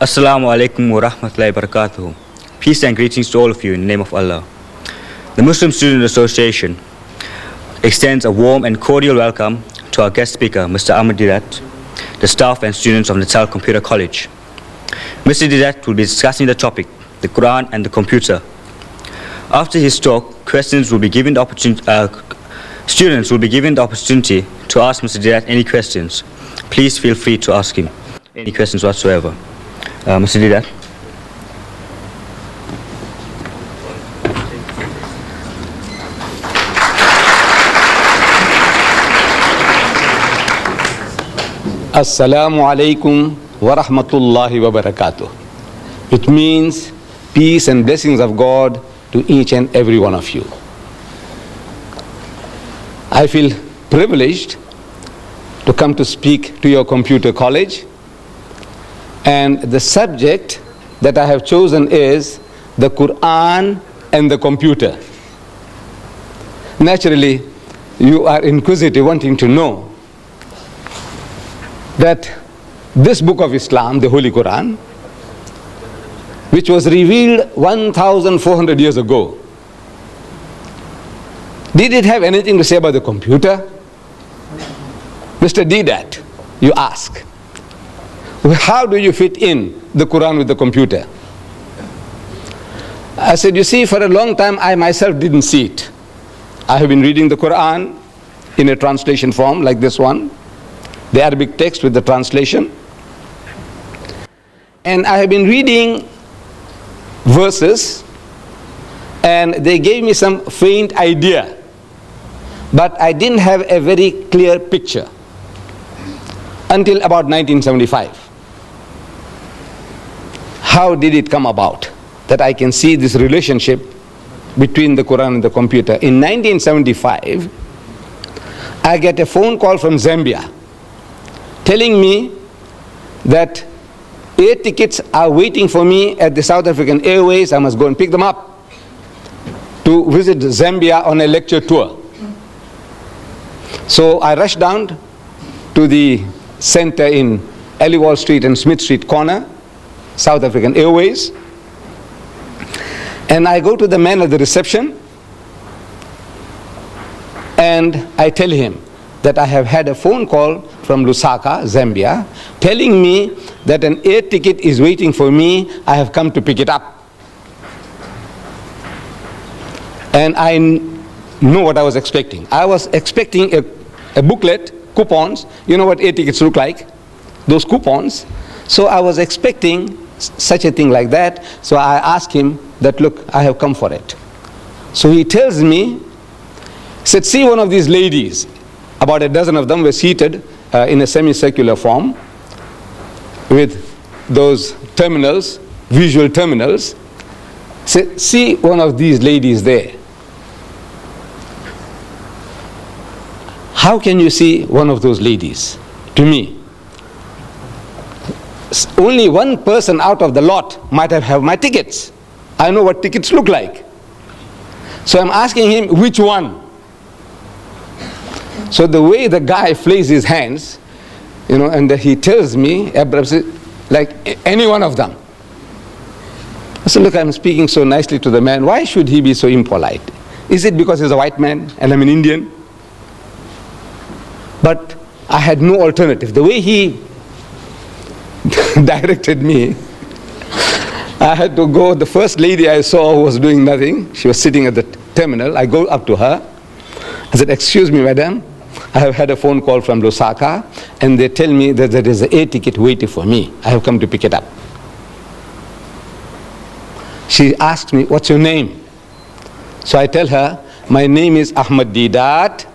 Assalamu alaikum wa rahmatullahi wa barakatuh. Peace and greetings to all of you in the name of Allah. The Muslim Student Association extends a warm and cordial welcome to our guest speaker, Mr. Ahmed Deedat, the staff and students of Natal Computer College. Mr. Deedat will be discussing the topic, the Quran and the computer. After his talk, students will be given the opportunity to ask Mr. Deedat any questions. Please feel free to ask him any questions whatsoever. Mr. Deedat. Assalamu alaikum wa rahmatullahi wa barakatuh. It means peace and blessings of God to each and every one of you. I feel privileged to come to speak to your computer college, and the subject that I have chosen is the Quran and the computer. Naturally, you are inquisitive, wanting to know that this book of Islam, the Holy Quran, which was revealed 1,400 years ago, did it have anything to say about the computer? Mr. Deedat, you ask, how do you fit in the Quran with the computer? I said, you see, for a long time I myself didn't see it. I have been reading the Quran in a translation form like this one, the Arabic text with the translation. And I have been reading verses, and they gave me some faint idea, but I didn't have a very clear picture until about 1975. How did it come about that I can see this relationship between the Quran and the computer? In 1975, I get a phone call from Zambia telling me that air tickets are waiting for me at the South African Airways. I must go and pick them up to visit Zambia on a lecture tour. So I rushed down to the center in Aliwal Street and Smith Street corner, South African Airways, and I go to the man at the reception and I tell him that I have had a phone call from Lusaka, Zambia, telling me that an air ticket is waiting for me. I have come to pick it up. And I know what I was expecting. I was expecting a booklet, coupons. You know what air tickets look like? Those coupons. So I was expecting such a thing like that. So I asked him that, look, I have come for it. So he tells me, he said, see one of these ladies. About a dozen of them were seated in a semicircular form with those terminals, visual terminals. See one of these ladies there. How can you see one of those ladies? To me, only one person out of the lot might have my tickets. I know what tickets look like. So I'm asking him, which one? So the way the guy flays his hands, and he tells me, like any one of them. I said, look, I'm speaking so nicely to the man. Why should he be so impolite? Is it because he's a white man and I'm an Indian? But I had no alternative. The way he directed me, I had to go. The first lady I saw who was doing nothing, she was sitting at the terminal. I go up to her. I said, excuse me, madam, I have had a phone call from Lusaka, and they tell me that there is an air ticket waiting for me. I have come to pick it up. She asked me, what's your name? So I tell her, my name is Ahmed Deedat.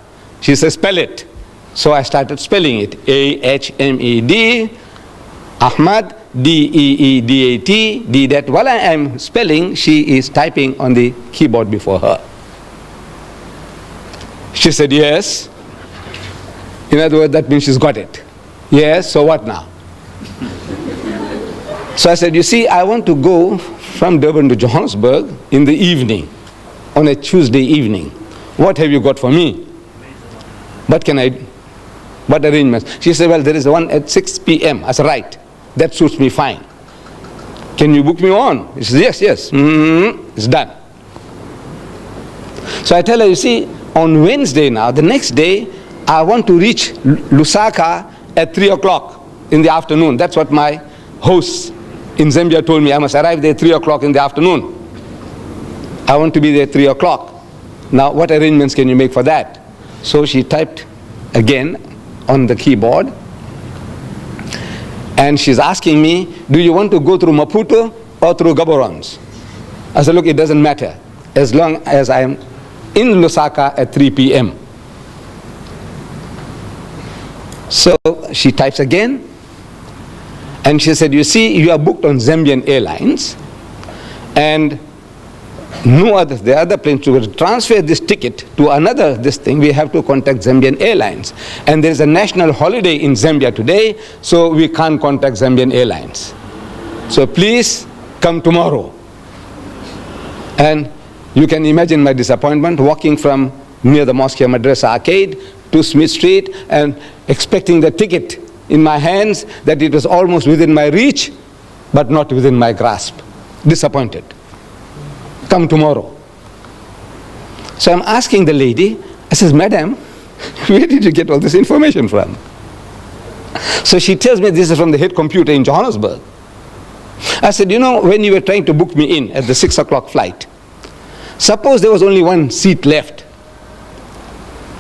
She says, spell it. So I started spelling it. A-H-M-E-D, Ahmad, D-E-E-D-A-T, Deedat. While I am spelling, she is typing on the keyboard before her. She said, yes. In other words, that means she's got it. Yes, so what now? So I said, you see, I want to go from Durban to Johannesburg in the evening, on a Tuesday evening. What have you got for me? What arrangements? She said, well, there is one at 6 p.m. I said, right, that suits me fine. Can you book me on? He says, yes, yes. It's done. So I tell her, you see, on Wednesday now, the next day, I want to reach Lusaka at 3 o'clock in the afternoon. That's what my hosts in Zambia told me. I must arrive there 3 o'clock in the afternoon. I want to be there at 3 o'clock. Now, what arrangements can you make for that? So she typed again on the keyboard. And she's asking me, do you want to go through Maputo or through Gaborone? I said, look, it doesn't matter, as long as I'm in Lusaka at 3 p.m. So she types again, and she said, you see, you are booked on Zambian Airlines, and the other plane to transfer this ticket to another we have to contact Zambian Airlines. And there is a national holiday in Zambia today, so we can't contact Zambian Airlines. So please come tomorrow. And you can imagine my disappointment walking from near the mosque here, Madrasa Arcade, to Smith Street, and expecting the ticket in my hands, that it was almost within my reach, but not within my grasp. Disappointed. Come tomorrow. So I'm asking the lady, I says, madam, where did you get all this information from? So she tells me this is from the head computer in Johannesburg. I said, you know, when you were trying to book me in at the 6 o'clock flight, suppose there was only one seat left,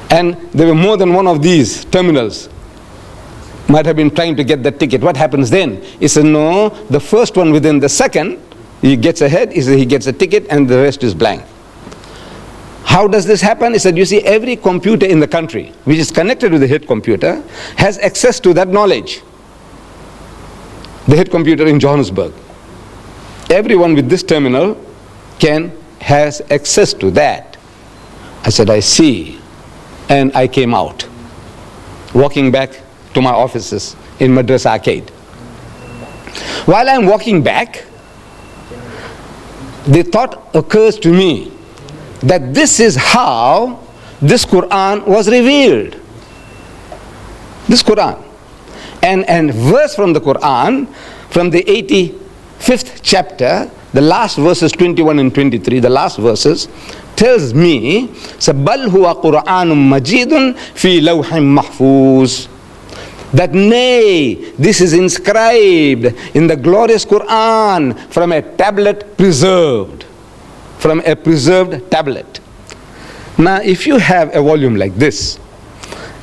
and there were more than one of these terminals might have been trying to get the ticket. What happens then? He said, no, the first one within the second, he gets ahead, he gets a ticket, and the rest is blank. How does this happen? He said, you see, every computer in the country which is connected with the head computer has access to that knowledge. The head computer in Johannesburg. Everyone with this terminal has access to that. I said, I see. And I came out, walking back to my offices in Madrasa Arcade. While I'm walking back, the thought occurs to me that this is how this Quran was revealed. This Quran. And verse from the Quran, from the 85th chapter, the last verses 21 and 23, the last verses, tells me, بَلْ هُوَ قُرْآنٌ مَجِيدٌ فِي لَوْحٍ مَحْفُوظٍ, that nay, this is inscribed in the glorious Quran from a tablet preserved. From a preserved tablet. Now, if you have a volume like this,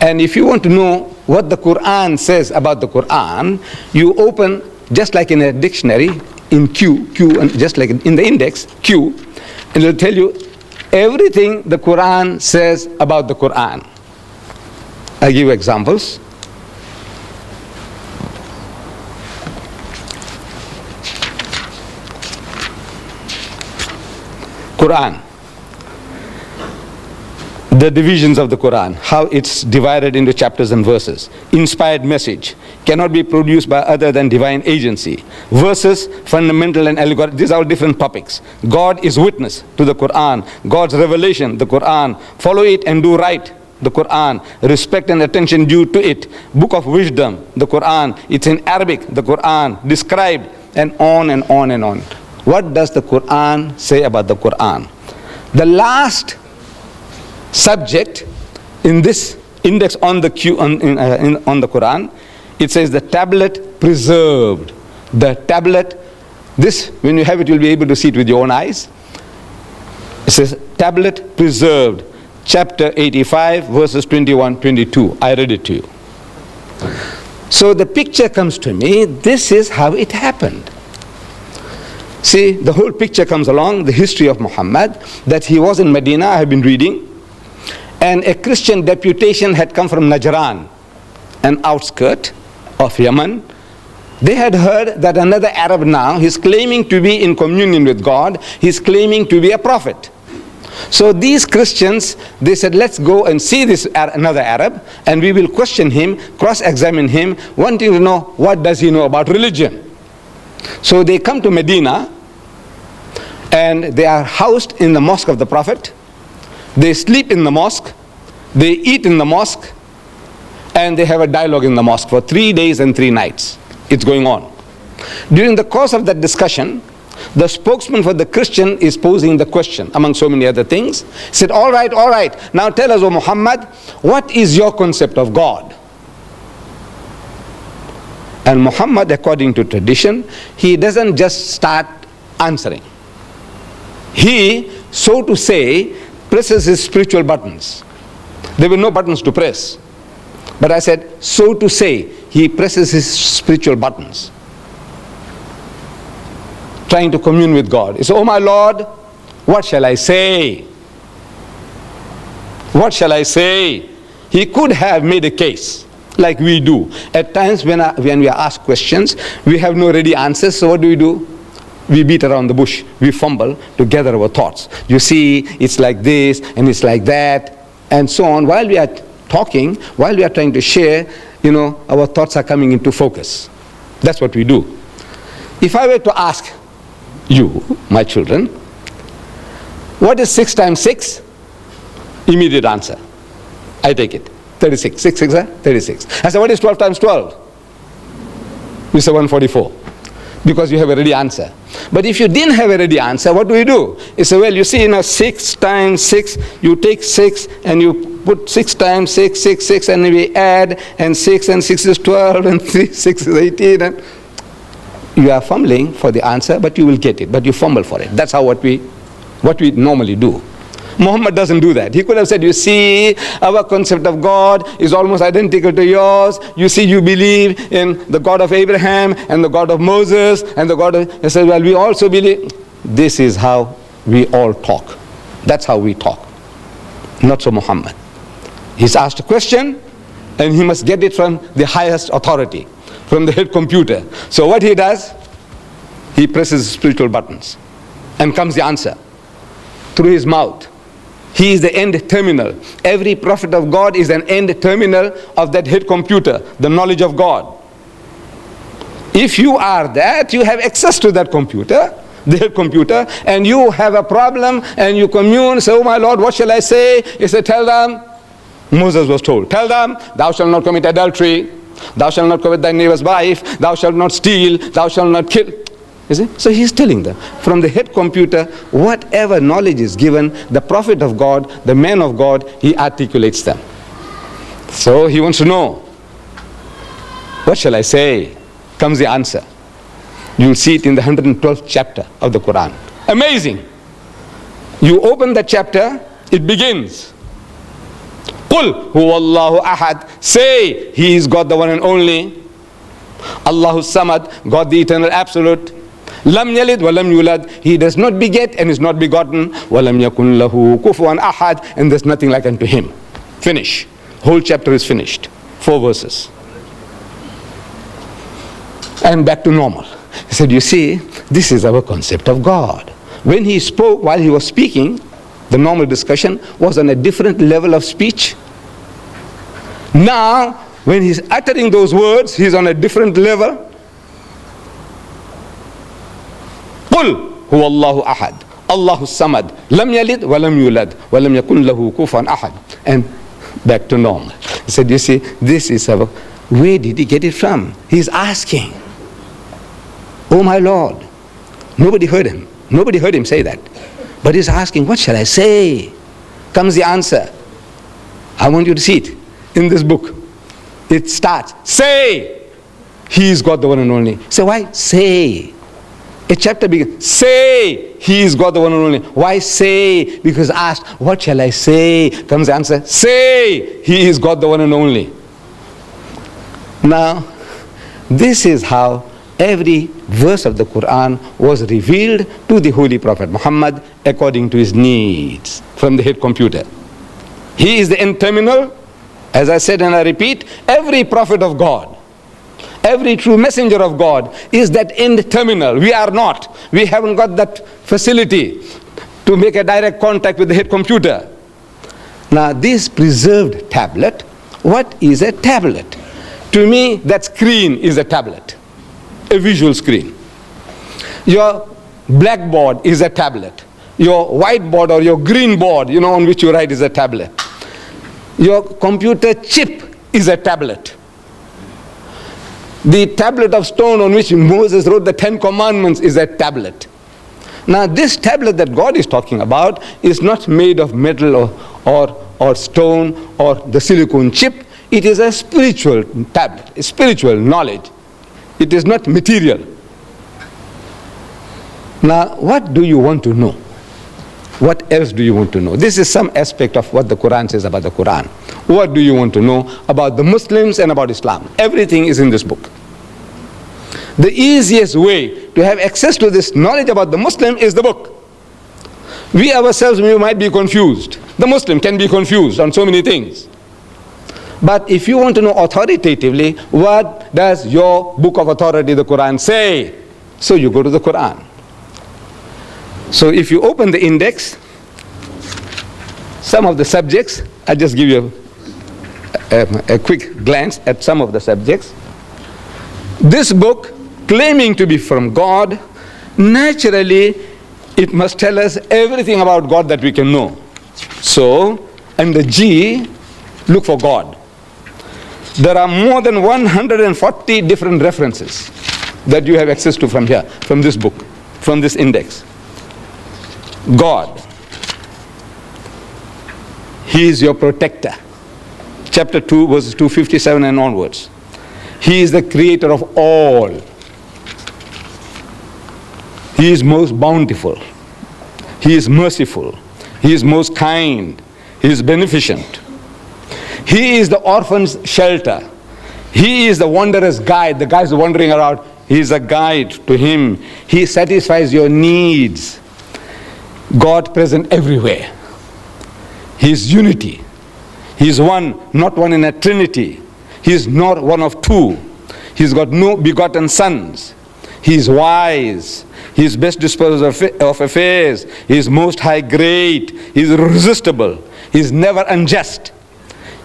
and if you want to know what the Quran says about the Quran, you open, just like in a dictionary, in Q, and just like in the index, Q, and it will tell you everything the Quran says about the Quran. I give examples. Quran. The divisions of the Quran, how it's divided into chapters and verses. Inspired message cannot be produced by other than divine agency. Verses, fundamental and allegorical, these are all different topics. God is witness to the Quran. God's revelation, the Quran. Follow it and do right, the Quran. Respect and attention due to it. Book of wisdom, the Quran. It's in Arabic, the Quran. Described, and on and on and on. What does the Quran say about the Quran? The last subject in this index on the on the Quran, it says the tablet preserved. The tablet, this, when you have it, you'll be able to see it with your own eyes. It says tablet preserved, chapter 85, verses 21, 22. I read it to you. So the picture comes to me, this is how it happened. See, the whole picture comes along, the history of Muhammad, that he was in Medina, I have been reading, and a Christian deputation had come from Najran, an outskirt of Yemen. They had heard that another Arab now, he's claiming to be in communion with God, he's claiming to be a prophet. So these Christians, they said, let's go and see this another Arab, and we will question him, cross-examine him, wanting to know what does he know about religion. So they come to Medina, and they are housed in the mosque of the Prophet. They sleep in the mosque, they eat in the mosque, and they have a dialogue in the mosque for 3 days and 3 nights. It's going on. During the course of that discussion, the spokesman for the Christian is posing the question, among so many other things. He said, all right, now tell us, O Muhammad, what is your concept of God? And Muhammad, according to tradition, he doesn't just start answering. He, so to say, presses his spiritual buttons. There were no buttons to press. But I said, so to say, he presses his spiritual buttons, trying to commune with God. He said, oh my Lord, what shall I say? What shall I say? He could have made a case, like we do. At times when we are asked questions, we have no ready answers, so what do? We beat around the bush. We fumble to gather our thoughts. You see, it's like this, and it's like that, and so on. While we are talking, while we are trying to share, our thoughts are coming into focus. That's what we do. If I were to ask you, my children, what is 6 times 6? Immediate answer. I take it. 36. 6 6 36. I say, what is 12 times 12? You say 144. Because you have a ready answer. But if you didn't have a ready answer, what do? You say, well, you see, 6 times 6, you take 6 and you put 6 times 6, 6, 6, and we add, and 6 and 6 is 12, and 3, 6 is 18. And you are fumbling for the answer, but you will get it. But you fumble for it. That's how what we normally do. Muhammad doesn't do that. He could have said, you see, our concept of God is almost identical to yours. You see, you believe in the God of Abraham and the God of Moses and the God of... He said, well, we also believe... This is how we all talk. That's how we talk. Not so Muhammad. He's asked a question and he must get it from the highest authority, from the head computer. So what he does, he presses spiritual buttons and comes the answer through his mouth. He is the end terminal. Every prophet of God is an end terminal of that head computer, the knowledge of God. If you are that, you have access to that computer, the head computer, and you have a problem and you commune, say, oh my Lord, what shall I say? He said, tell them, Moses was told, tell them, thou shalt not commit adultery, thou shalt not covet thy neighbor's wife, thou shalt not steal, thou shalt not kill. You see? So he's telling them, from the head computer, whatever knowledge is given, the prophet of God, the man of God, he articulates them. So he wants to know, what shall I say? Comes the answer. You'll see it in the 112th chapter of the Quran. Amazing. You open the chapter, it begins. Qul huwa Allahu ahad. Say, he is God the one and only. Allahu samad, God the eternal absolute. Lam yalid wa lam yulad. He does not beget and is not begotten. Wa lam yakun lahu kufuwan ahad. And there's nothing like unto him. Finish. Whole chapter is finished. 4 verses. And back to normal. He said, you see, this is our concept of God. When he spoke, while he was speaking, the normal discussion was on a different level of speech. Now, when he's uttering those words, he's on a different level. قُلْ هُوَ اللَّهُ أَحَدٌ اللَّهُ الصَّمَدُ لَمْ يَلِدْ وَلَمْ يُولَدْ وَلَمْ يَكُنْ لَهُ كُفُوًا أَحَدٌ. And back to normal. He said, you see, this is our... Where did he get it from? He's asking. Oh my Lord. Nobody heard him. Nobody heard him say that. But he's asking, what shall I say? Comes the answer. I want you to see it in this book. It starts, say, he is God the one and only. Say, why? Say. A chapter begins, say, he is God the one and only. Why say? Because asked, what shall I say? Comes the answer, say, he is God the one and only. Now, this is how every verse of the Quran was revealed to the Holy Prophet Muhammad according to his needs from the head computer. He is the end terminal. As I said and I repeat, every prophet of God, every true messenger of God is that end terminal. We are not. We haven't got that facility to make a direct contact with the head computer. Now this preserved tablet, what is a tablet? To me, that screen is a tablet, a visual screen. Your blackboard is a tablet. Your whiteboard or your green board, on which you write is a tablet. Your computer chip is a tablet. The tablet of stone on which Moses wrote the 10 Commandments is a tablet. Now this tablet that God is talking about is not made of metal or stone or the silicone chip. It is a spiritual tablet, a spiritual knowledge. It is not material. Now what do you want to know? What else do you want to know? This is some aspect of what the Quran says about the Quran. What do you want to know about the Muslims and about Islam? Everything is in this book. The easiest way to have access to this knowledge about the Muslim is the book. We ourselves, we might be confused. The Muslim can be confused on so many things. But if you want to know authoritatively, what does your book of authority, the Quran, say? So you go to the Quran. So if you open the index, some of the subjects, I'll just give you a quick glance at some of the subjects. This book, claiming to be from God, naturally it must tell us everything about God that we can know. So, under G, look for God. There are more than 140 different references that you have access to from here, from this book, from this index. God. He is your protector. Chapter 2, verses 257 and onwards. He is the creator of all. He is most bountiful. He is merciful. He is most kind. He is beneficent. He is the orphan's shelter. He is the wanderer's guide. The guy is wandering around. He is a guide to him. He satisfies your needs. God present everywhere. He is unity. He is one, not one in a trinity. He is not one of two. He has got no begotten sons. He is wise. He is best disposer of affairs. He is most high great. He is irresistible. He is never unjust.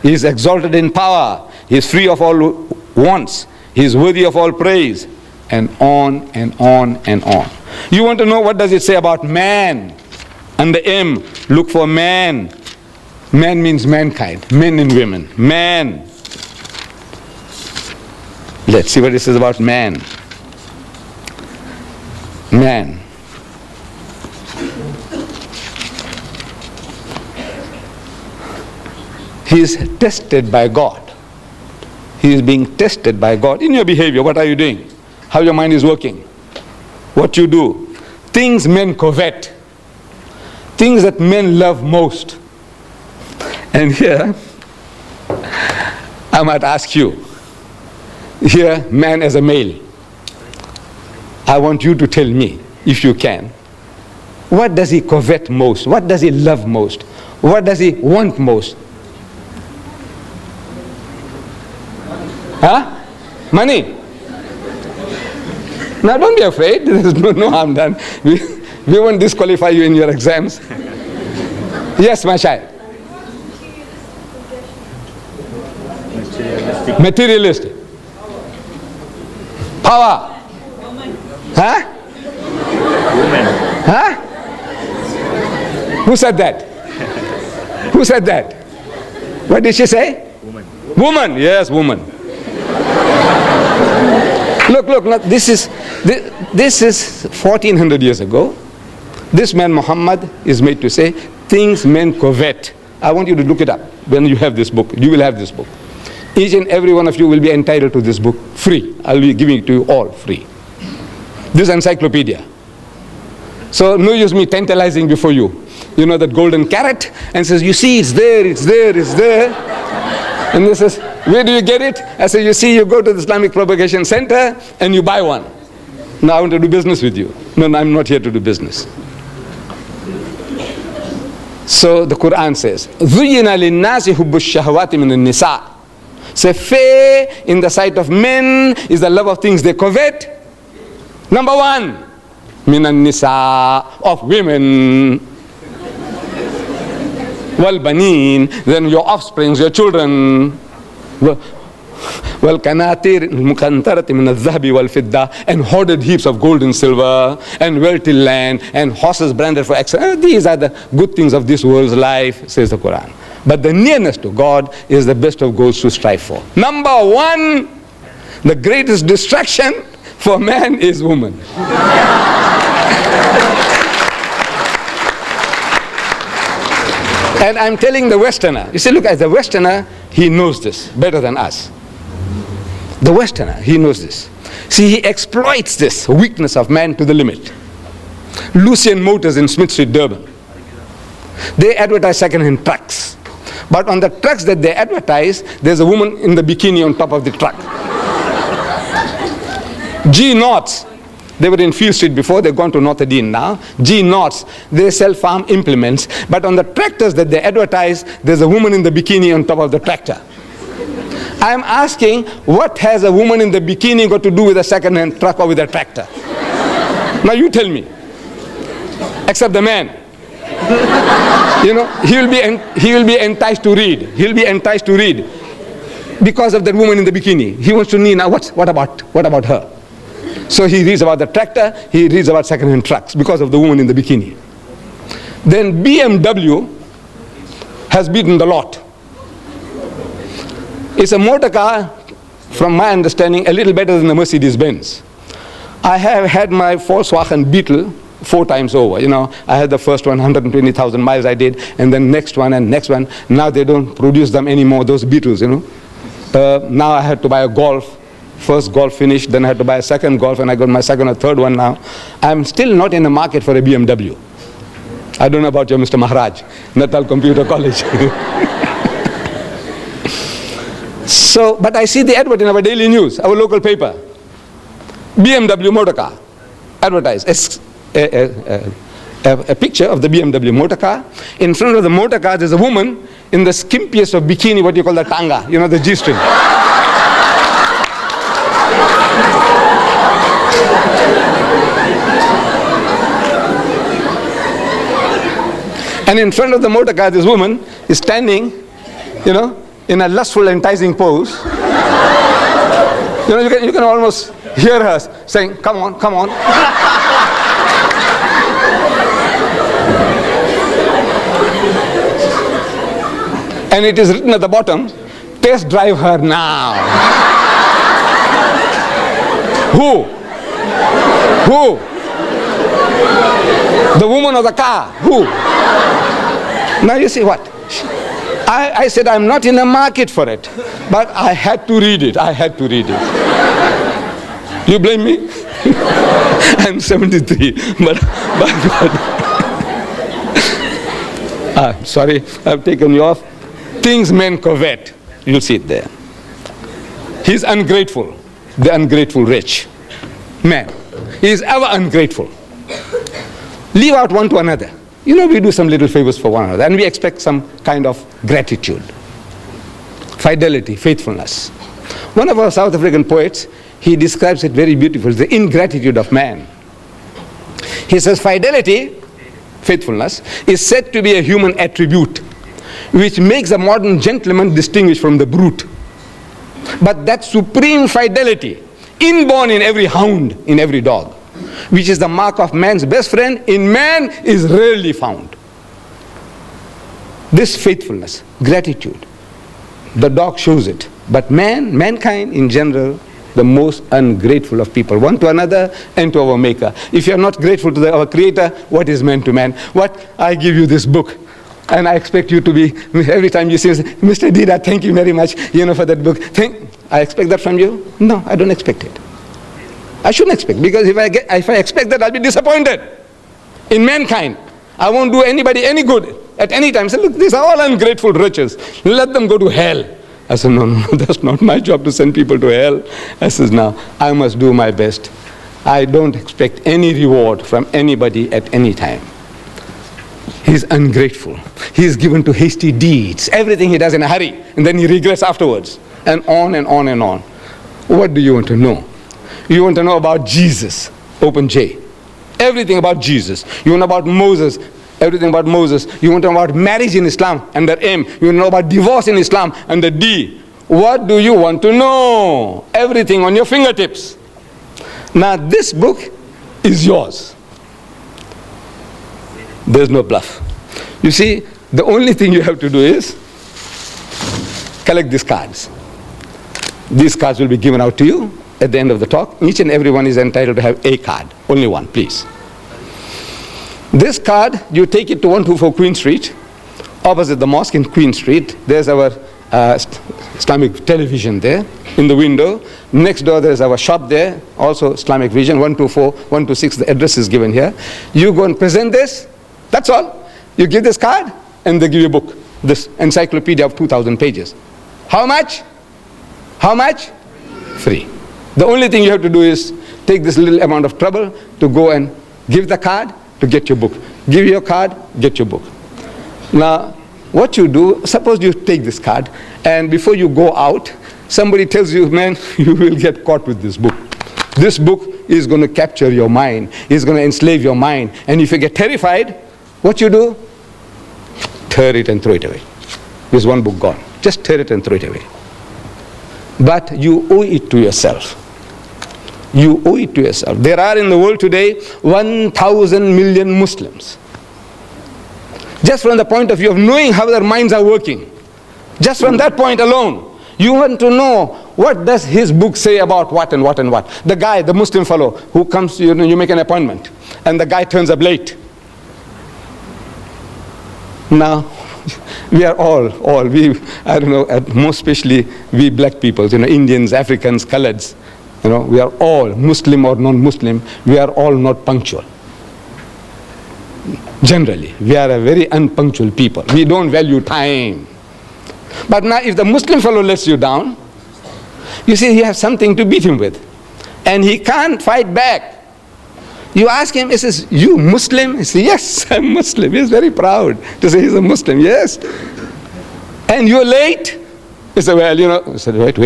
He is exalted in power. He is free of all wants. He is worthy of all praise. And on and on and on. You want to know what does it say about man? Under M, look for man. Man means mankind, men and women. Man. Let's see what it says about man. Man. He is tested by God. He is being tested by God. In your behavior, what are you doing? How your mind is working? What you do? Things men covet. Things that men love most. And here, I might ask you, here, man as a male, I want you to tell me, if you can, what does he covet most? What does he love most? What does he want most? Huh? Money. Now don't be afraid, there's no harm done. We won't disqualify you in your exams. Yes, my child. Materialistic. Power. Huh? Woman. Huh? Who said that? Who said that? What did she say? Woman. Woman. Yes, woman. Look, this is 1400 years ago. This man Muhammad is made to say things men covet. I want you to look it up when you have this book. You will have this book. Each and every one of you will be entitled to this book free. I'll be giving it to you all free. This encyclopedia. So no use me tantalizing before you. You know that golden carrot, and says, you see, it's there, it's there, it's there. And he says, where do you get it? I say, you see, you go to the Islamic Propagation Center and you buy one. Now I want to do business with you. No, I'm not here to do business. So the Quran says, زُيِّنَ لِلنَّاسِ حُبُّ الشَّهَوَاتِ مِنَ النِّسَاءِ. So fair in the sight of men is the love of things they covet. Number one, مِنَ النِّسَاءِ, of women. وَالْبَنِينَ, then your offsprings, your children. وَالْقَنَاطِيرِ الْمُقَنْطَرَةِ مِنَ الذَّهَبِ وَالْفِضَّةِ, and hoarded heaps of gold and silver, and wealthy land, and horses branded for excellence. These are the good things of this world's life, says the Quran. But the nearness to God is the best of goals to strive for. Number one, The greatest distraction for man is woman. And I'm telling the Westerner, you see, look, as a Westerner, he knows this better than us. The Westerner, he knows this. See, he exploits this weakness of man to the limit. Lucien Motors in Smith Street, Durban, they advertise second-hand trucks. But on the trucks that they advertise, there's a woman in the bikini on top of the truck. G. Knots, they were in Field Street before, they've gone to North Dean now. G. Knots, they sell farm implements, but on the tractors that they advertise, there's a woman in the bikini on top of the tractor. I'm asking, what has a woman in the bikini got to do with a second-hand truck or with a tractor? Now you tell me. Except the man. You know, he will be enticed to read. He'll be enticed to read because of that woman in the bikini. He wants to know, now what about her? So he reads about the tractor, he reads about second-hand trucks because of the woman in the bikini. Then BMW has beaten the lot. It's a motor car, from my understanding, a little better than the Mercedes-Benz. I have had my Volkswagen Beetle 4 times over. You know, I had the first one, 120,000 miles I did, and then next one and next one. Now they don't produce them anymore, those Beetles, you know. Now I had to buy a Golf. First Golf finished, then I had to buy a second Golf, and I got my second or third one now. I'm still not in the market for a BMW. I don't know about you, Mr. Maharaj, Natal Computer College. So, but I see the advert in our daily news, our local paper. BMW motor car, advertised. A picture of the BMW motor car. In front of the motor car, there's a woman in the skimpiest of bikini, what you call the tanga, you know, the G-string. And in front of the motor car, this woman is standing, you know, in a lustful, enticing pose. You know, you can almost hear her saying, come on, come on. And it is written at the bottom, test drive her now. Who? The woman of the car. Who? Now you see what? I said I'm not in the market for it, but I had to read it. I had to read it. You blame me? I'm 73, but sorry, I've taken you off. Things men covet. You'll see it there. He's ungrateful. The ungrateful rich man. He is ever ungrateful. Leave out one to another. You know, we do some little favors for one another, and we expect some kind of gratitude. Fidelity, faithfulness. One of our South African poets, he describes it very beautifully, the ingratitude of man. He says, fidelity, faithfulness, is said to be a human attribute, which makes a modern gentleman distinguished from the brute. But that supreme fidelity, inborn in every hound, in every dog, which is the mark of man's best friend, in man is rarely found. This faithfulness, gratitude, the dog shows it. But mankind in general, the most ungrateful of people, one to another and to our Maker. If you are not grateful to our Creator, what is man to man? What? I give you this book, and I expect you to be, every time you say, Mr. Deedat, thank you very much, for that book. I expect that from you? No, I don't expect it. I shouldn't expect, because if I expect that, I'll be disappointed in mankind. I won't do anybody any good at any time. Say, look, these are all ungrateful riches. Let them go to hell. I said, no, that's not my job to send people to hell. I said, no, I must do my best. I don't expect any reward from anybody at any time. He's ungrateful. He's given to hasty deeds. Everything he does in a hurry, and then he regrets afterwards. And on and on and on. What do you want to know? You want to know about Jesus, open J. Everything about Jesus. You want to know about Moses, everything about Moses. You want to know about marriage in Islam, under M. You want to know about divorce in Islam, under D. What do you want to know? Everything on your fingertips. Now this book is yours. There's no bluff. You see, the only thing you have to do is collect these cards. These cards will be given out to you at the end of the talk. Each and every one is entitled to have a card. Only one, please. This card, you take it to 124 Queen Street, opposite the mosque in Queen Street. There's our Islamic television there in the window. Next door there's our shop there, also Islamic Vision, 124, 126, the address is given here. You go and present this, that's all. You give this card and they give you a book, this encyclopedia of 2,000 pages. How much? How much? Free. The only thing you have to do is take this little amount of trouble to go and give the card to get your book. Give your card, get your book. Now, what you do, suppose you take this card and before you go out, somebody tells you, man, you will get caught with this book. This book is going to capture your mind. It's going to enslave your mind. And if you get terrified, what you do? Tear it and throw it away. There's one book gone. Just tear it and throw it away. But you owe it to yourself. You owe it to yourself. There are in the world today 1,000 million Muslims. Just from the point of view of knowing how their minds are working, just from that point alone, you want to know what does his book say about what and what and what. The guy, the Muslim fellow who comes, you make an appointment, and the guy turns up late. Now, we are I don't know, most especially we black people, Indians, Africans, Coloreds, we are all, Muslim or non-Muslim, we are all not punctual. Generally, we are a very unpunctual people. We don't value time. But now if the Muslim fellow lets you down, you see you have something to beat him with. And he can't fight back. You ask him, he says, you Muslim? He says, yes, I'm Muslim. He's very proud to say he's a Muslim, yes. And you're late? He said, well, I said, wait.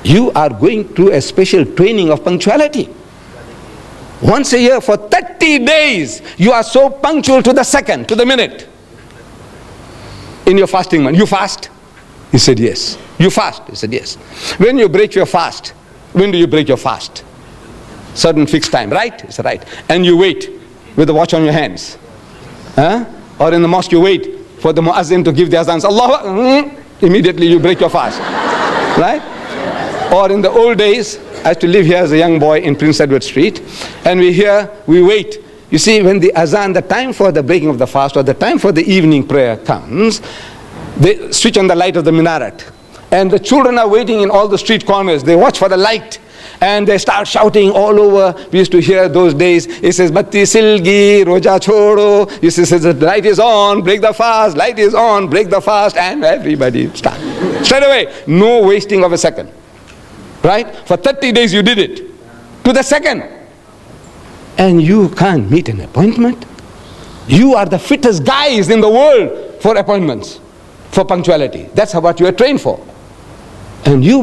You are going through a special training of punctuality. Once a year for 30 days, you are so punctual to the second, to the minute. In your fasting month, you fast? He said, yes. You fast? He said, yes. When you break your fast, when do you break your fast? Certain fixed time, right? He said, right. And you wait with the watch on your hands. Or in the mosque you wait for the muazzin to give the azans. Allah, immediately you break your fast. Right? Or in the old days, I used to live here as a young boy in Prince Edward Street, and we wait. You see, when the azan, the time for the breaking of the fast or the time for the evening prayer comes, they switch on the light of the minaret. And the children are waiting in all the street corners. They watch for the light. And they start shouting all over. We used to hear those days. It says, Batti silgi, roja chodo. It says, the light is on, break the fast. Light is on, break the fast. And everybody start. Straight away. No wasting of a second. Right? For 30 days you did it. To the second. And you can't meet an appointment. You are the fittest guys in the world for appointments, for punctuality. That's what you are trained for. And you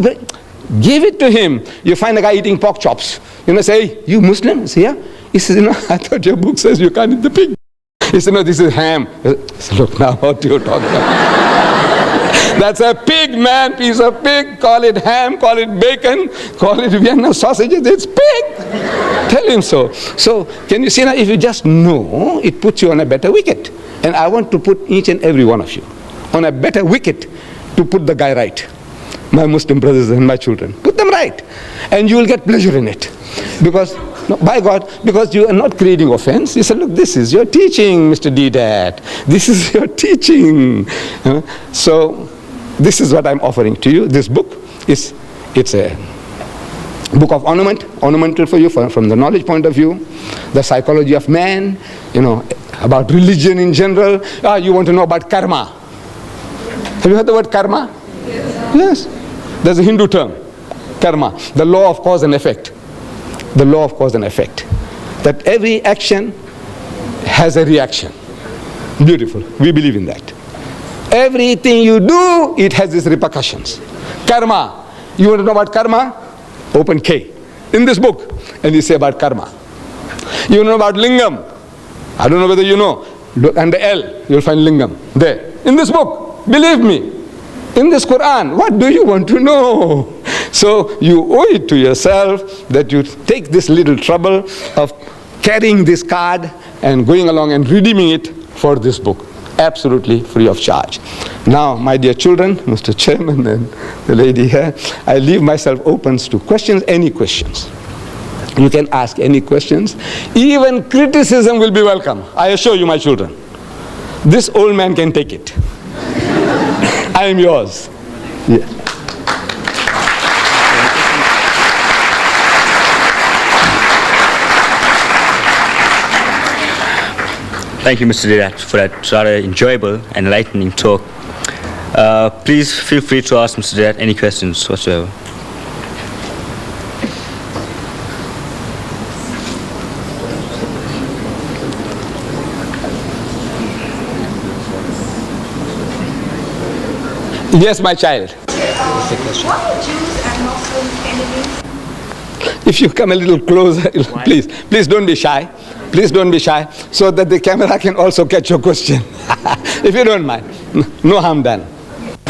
give it to him. You find a guy eating pork chops. Say, hey, you Muslim? Say, yeah. He says, I thought your book says you can't eat the pig. He said, no, this is ham. I said, look now, what do you talk about? That's a pig, man, piece of pig. Call it ham, call it bacon, call it Vienna sausages. It's pig. Tell him so. So, can you see now, if you just know, it puts you on a better wicket. And I want to put each and every one of you on a better wicket to put the guy right. My Muslim brothers and my children. Put them right. And you will get pleasure in it. Because, by God, because you are not creating offense. You say, look, this is your teaching, Mr. Deedat. This is your teaching. So, this is what I'm offering to you. This book it's a book of ornamental for you from the knowledge point of view, the psychology of man, about religion in general. You want to know about karma. Have you heard the word karma? Yes. There's a Hindu term, karma, the law of cause and effect. The law of cause and effect. That every action has a reaction. Beautiful. We believe in that. Everything you do, it has its repercussions. Karma. You want to know about karma? Open K in this book and you say about karma. You want to know about lingam? I don't know whether you know. Look under L, you'll find lingam there. In this book, believe me, in this Quran, what do you want to know? So you owe it to yourself that you take this little trouble of carrying this card and going along and redeeming it for this book. absolutely free of charge. Now, my dear children, Mr. Chairman and the lady here, I leave myself open to questions, any questions. You can ask any questions. Even criticism will be welcome. I assure you, my children. This old man can take it. I am yours. Yeah. Thank you, Mr. Deedat, for that rather enjoyable and enlightening talk. Please feel free to ask Mr. Deedat any questions whatsoever. Yes, my child. Why are Jews and Muslims enemies? If you come a little closer, please don't be shy. Please don't be shy, so that the camera can also catch your question. If you don't mind. No harm done.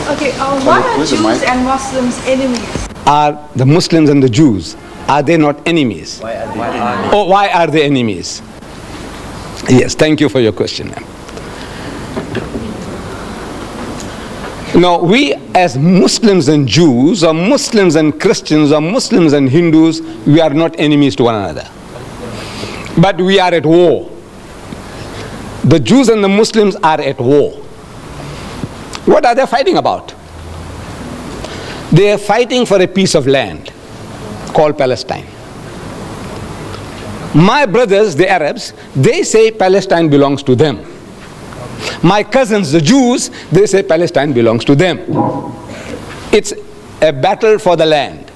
Okay, why are Jews and Muslims enemies? Are the Muslims and the Jews, are they not enemies? Why are they enemies? Yes, thank you for your question, ma'am. Now, we as Muslims and Jews, or Muslims and Christians, or Muslims and Hindus, we are not enemies to one another. But we are at war. The Jews and the Muslims are at war. What are they fighting about? They are fighting for a piece of land called Palestine. My brothers, the Arabs, they say Palestine belongs to them. My cousins, the Jews, they say Palestine belongs to them. It's a battle for the land.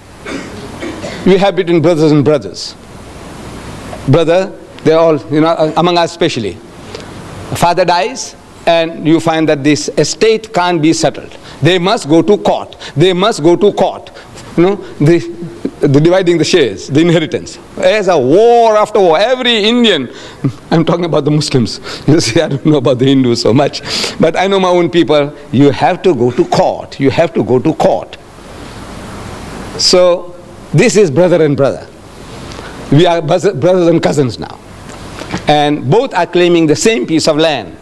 We have between brothers and brothers. Brother, they're all, among us especially. Father dies, and you find that this estate can't be settled. They must go to court. They must go to court. The dividing the shares, the inheritance. There's a war after war. Every Indian, I'm talking about the Muslims. You see, I don't know about the Hindus so much. But I know my own people. You have to go to court. You have to go to court. So, this is brother and brother. We are brothers and cousins now. And both are claiming the same piece of land.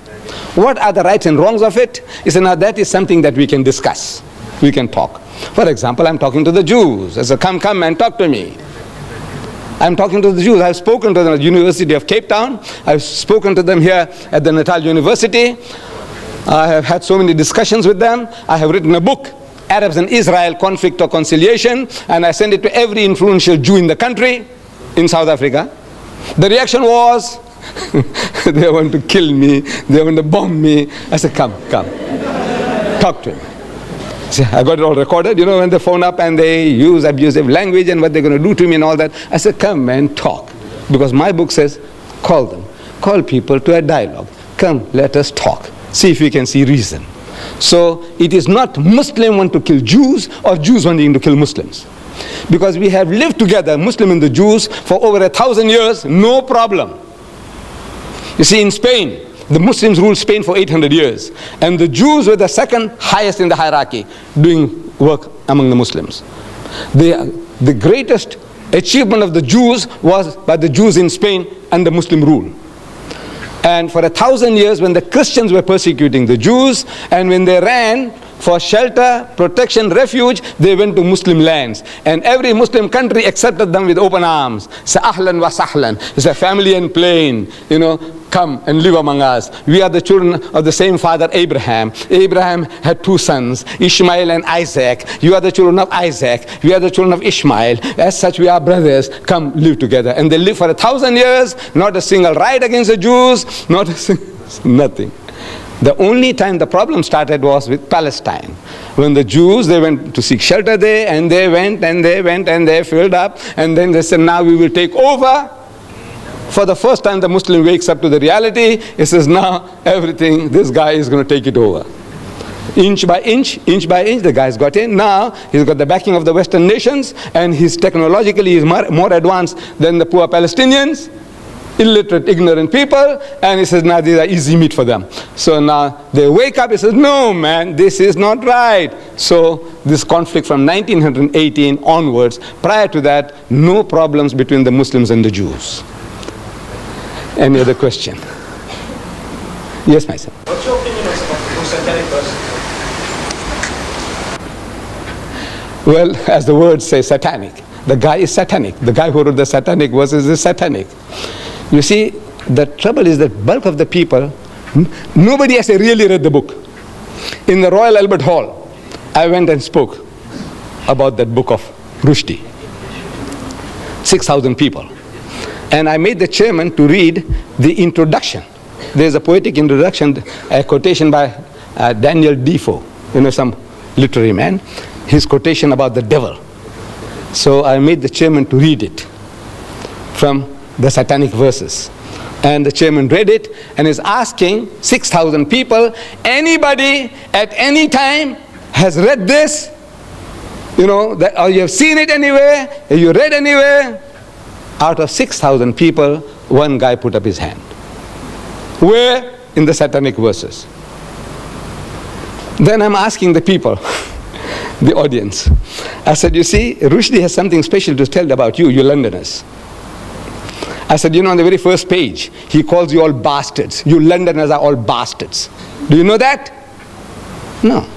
What are the rights and wrongs of it? Now that is something that we can discuss. We can talk. For example, I'm talking to the Jews. I say, come and talk to me. I'm talking to the Jews. I've spoken to them at the University of Cape Town. I've spoken to them here at the Natal University. I have had so many discussions with them. I have written a book, Arabs and Israel, Conflict or Conciliation, and I sent it to every influential Jew in the country, in South Africa. The reaction was, they want to kill me, they want to bomb me. I said, come, talk to me. I got it all recorded, when they phone up and they use abusive language and what they're going to do to me and all that. I said, come and talk. Because my book says, call them. Call people to a dialogue. Come, let us talk. See if we can see reason. So it is not Muslim want to kill Jews or Jews wanting to kill Muslims. Because we have lived together, Muslim and the Jews, for over 1,000 years, no problem. You see, in Spain, the Muslims ruled Spain for 800 years. And the Jews were the second highest in the hierarchy, doing work among the Muslims. The greatest achievement of the Jews was by the Jews in Spain under Muslim rule. And for 1,000 years, when the Christians were persecuting the Jews, and when they ran for shelter, protection, refuge, they went to Muslim lands. And every Muslim country accepted them with open arms. Say, ahlan wa sahlan. It's a family and plain, come and live among us. We are the children of the same father, Abraham. Abraham had 2 sons, Ishmael and Isaac. You are the children of Isaac. We are the children of Ishmael. As such, we are brothers. Come live together. And they lived for 1,000 years, not a single riot against the Jews, not a single, nothing. The only time the problem started was with Palestine. When the Jews, they went to seek shelter there, and they went and they filled up, and then they said, now we will take over. For the first time, the Muslim wakes up to the reality. He says, now everything, this guy is going to take it over. Inch by inch, the guy's got in. Now he's got the backing of the Western nations, and he's technologically is more advanced than the poor Palestinians. Illiterate, ignorant people, and he says, now these are easy meat for them. So now they wake up, he says, no man, this is not right. So this conflict from 1918 onwards, prior to that, no problems between the Muslims and the Jews. Any other question? Yes, my son. What's your opinion on some of the satanic verses? Well, as the word says, satanic. The guy is satanic. The guy who wrote the satanic verses is satanic. You see, the trouble is that bulk of the people, nobody has really read the book. In the Royal Albert Hall, I went and spoke about that book of Rushdie. 6,000 people. And I made the chairman to read the introduction. There's a poetic introduction, a quotation by Daniel Defoe, some literary man, his quotation about the devil. So I made the chairman to read it from the satanic verses. And the chairman read it and is asking 6,000 people, anybody at any time has read this? Or you have seen it anywhere? Have you read anywhere? Out of 6,000 people, one guy put up his hand. Where? In the satanic verses. Then I'm asking the people, the audience. I said, you see, Rushdie has something special to tell about you Londoners. I said, on the very first page, he calls you all bastards. You Londoners are all bastards. Do you know that? No.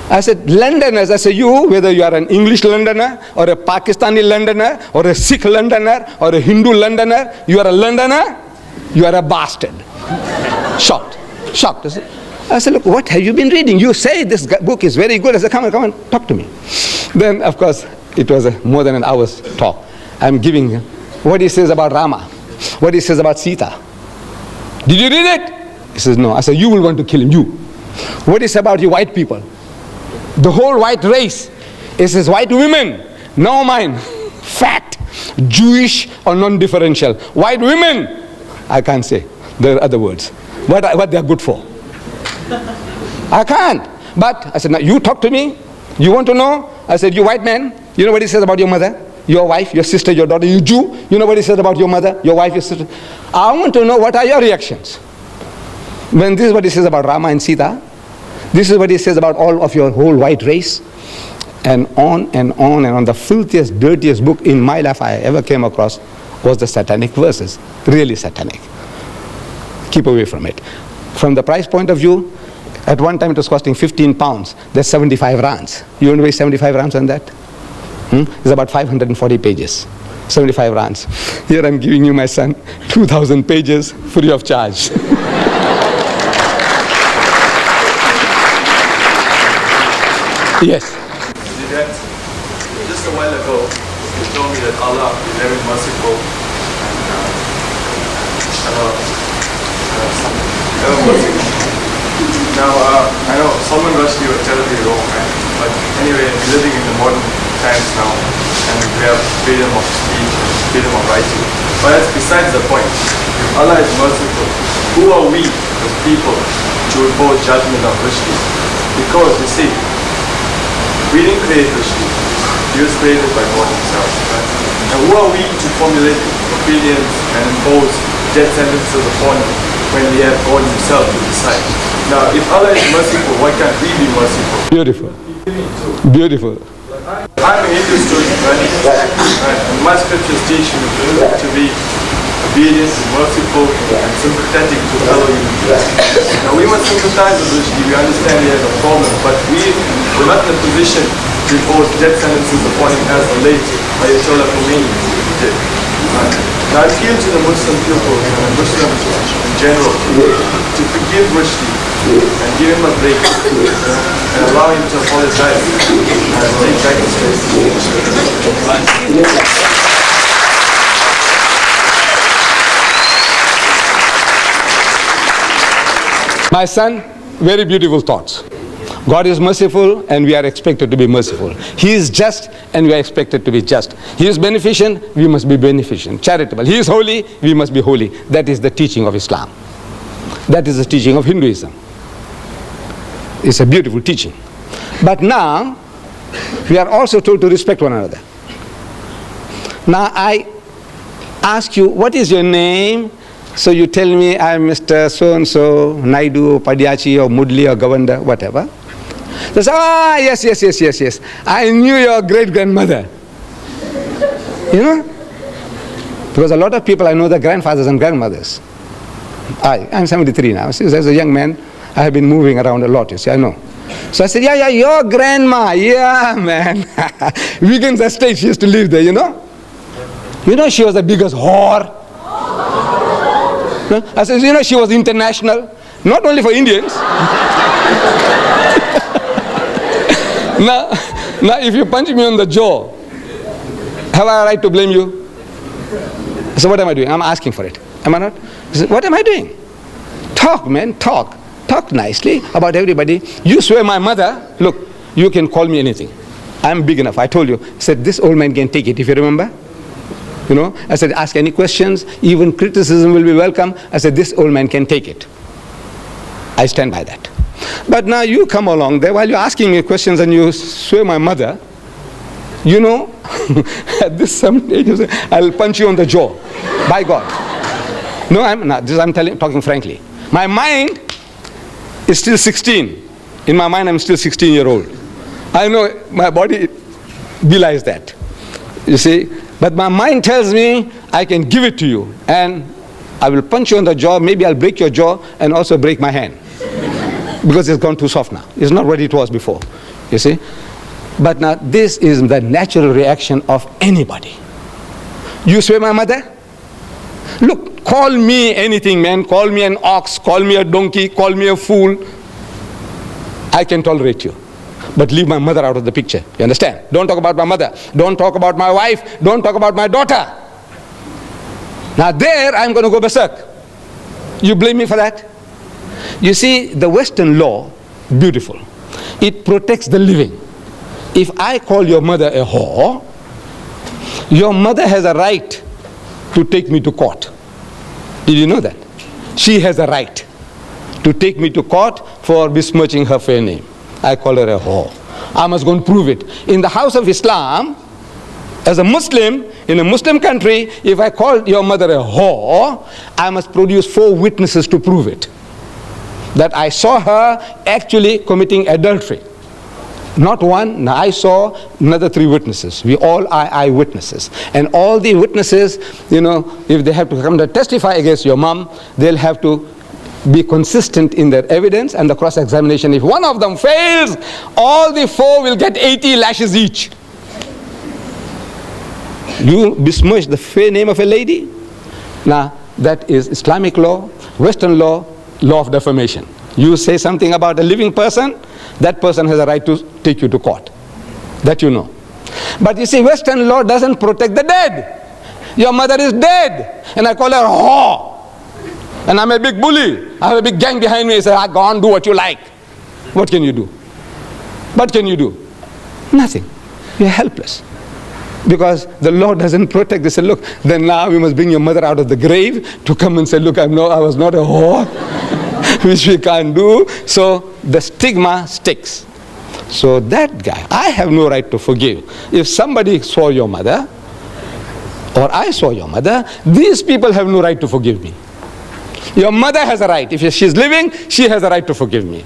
I said, Londoners, I said, you, whether you are an English Londoner, or a Pakistani Londoner, or a Sikh Londoner, or a Hindu Londoner, you are a Londoner, you are a bastard. Shocked. I said, look, what have you been reading? You say this book is very good. I said, come on, talk to me. Then, of course, it was more than an hour's talk. I'm giving what he says about Rama, what he says about Sita. Did you read it? He says, no. I said, you will want to kill him, you. What he says about you white people? The whole white race. It says white women, no mine, fat, Jewish or non-differential. White women, I can't say. There are other words. What they are good for. I can't. But I said, now you talk to me. You want to know? I said, you white man, you know what he says about your mother, your wife, your sister, your daughter, you Jew, you know what he says about your mother, your wife, your sister. I want to know what are your reactions. When this is what he says about Rama and Sita, this is what he says about all of your whole white race, and on and on and on. The filthiest, dirtiest book in my life I ever came across was the satanic verses. Really satanic. Keep away from it. From the price point of view, at one time it was costing 15 pounds. That's 75 rands. You want to waste 75 rands on that? It's about 540 pages. 75 rands. Here I'm giving you, my son, 2,000 pages free of charge. Yes. Deedat, just a while ago, you told me that Allah is very merciful and merciful. Now, I know Salman Rushdie was terribly wrong, but anyway, we're living in the modern times now, and we have freedom of speech, freedom of writing. But that's besides the point. If Allah is merciful, who are we as people to impose judgment on Rushdie? Because, you see, we didn't create Rushdie. He was created by God himself. Right? And who are we to formulate opinions and impose death sentences upon him when we have God himself to decide? Now, if Allah is merciful, why can't we be merciful? Beautiful. Beautiful. I'm an Hindu student, right? And my scriptures teach me to be obedient, merciful, and sympathetic to fellow human beings. Now, we must sympathize with Rushdie. We understand he has a problem, but we're not in a position to impose death sentences upon him as the late Ayatollah Khomeini did. Now, I appeal to the Muslim people and Muslims in general to forgive Rushdie and give him a break and allow him to apologize and take back his faith. My son, very beautiful thoughts. God is merciful and we are expected to be merciful. He is just and we are expected to be just. He is beneficent, we must be beneficent. Charitable. He is holy, we must be holy. That is the teaching of Islam. That is the teaching of Hinduism. It's a beautiful teaching. But now, we are also told to respect one another. Now I ask you, what is your name? So you tell me I'm Mr. So-and-so, Naidu, Padiachi, or Mudli, or Govanda, whatever. They say, yes. I knew your great-grandmother. You know? Because a lot of people, I know their grandfathers and grandmothers. I'm 73 now. Since as a young man, I have been moving around a lot, you see, I know. So I said, yeah, your grandma, yeah, man. Wigan's estate, she used to live there, you know. You know, she was the biggest whore. No? I said, you know, she was international, not only for Indians. Now, if you punch me on the jaw, have I a right to blame you? So what am I doing? I'm asking for it. Am I not? I said, what am I doing? Talk, man, talk. Talk nicely about everybody. You swear my mother, look, you can call me anything. I'm big enough. I told you. I said, this old man can take it, if you remember. You know, I said, ask any questions, even criticism will be welcome. I said, this old man can take it. I stand by that. But now you come along there while you're asking me questions and you swear my mother, you know, at this some age, you say, I'll punch you on the jaw. By God. No, I'm not. I'm talking frankly. My mind is still 16. In my mind, I'm still 16-year-old. I know my body belies that. You see, but my mind tells me I can give it to you, and I will punch you on the jaw. Maybe I'll break your jaw and also break my hand because it's gone too soft now. It's not what it was before. You see, but now this is the natural reaction of anybody. You swear my mother? Look, call me anything, man. Call me an ox, call me a donkey, call me a fool. I can tolerate you. But leave my mother out of the picture. You understand? Don't talk about my mother. Don't talk about my wife. Don't talk about my daughter. Now there, I'm going to go berserk. You blame me for that? You see, the Western law, beautiful. It protects the living. If I call your mother a whore, your mother has a right to take me to court. Did you know that? She has a right to take me to court for besmirching her fair name. I call her a whore. I must go and prove it. In the house of Islam, as a Muslim, in a Muslim country, if I call your mother a whore, I must produce 4 witnesses to prove it. That I saw her actually committing adultery. Not one, no, I saw another 3 witnesses. We all are eyewitnesses. And all the witnesses, you know, if they have to come to testify against your mom, they'll have to be consistent in their evidence and the cross-examination. If one of them fails, all the 4 will get 80 lashes each. You besmirch the fair name of a lady? Now, that is Islamic law, Western law, law of defamation. You say something about a living person, that person has a right to take you to court. That you know. But you see, Western law doesn't protect the dead. Your mother is dead, and I call her a whore. And I'm a big bully. I have a big gang behind me. I say, go on, do what you like. What can you do? What can you do? Nothing. You're helpless. Because the law doesn't protect. They say, look, then now we must bring your mother out of the grave to come and say, look, I was not a whore, which we can't do. So the stigma sticks. So that guy, I have no right to forgive. If somebody saw your mother, or I saw your mother, these people have no right to forgive me. Your mother has a right. If she's living, she has a right to forgive me.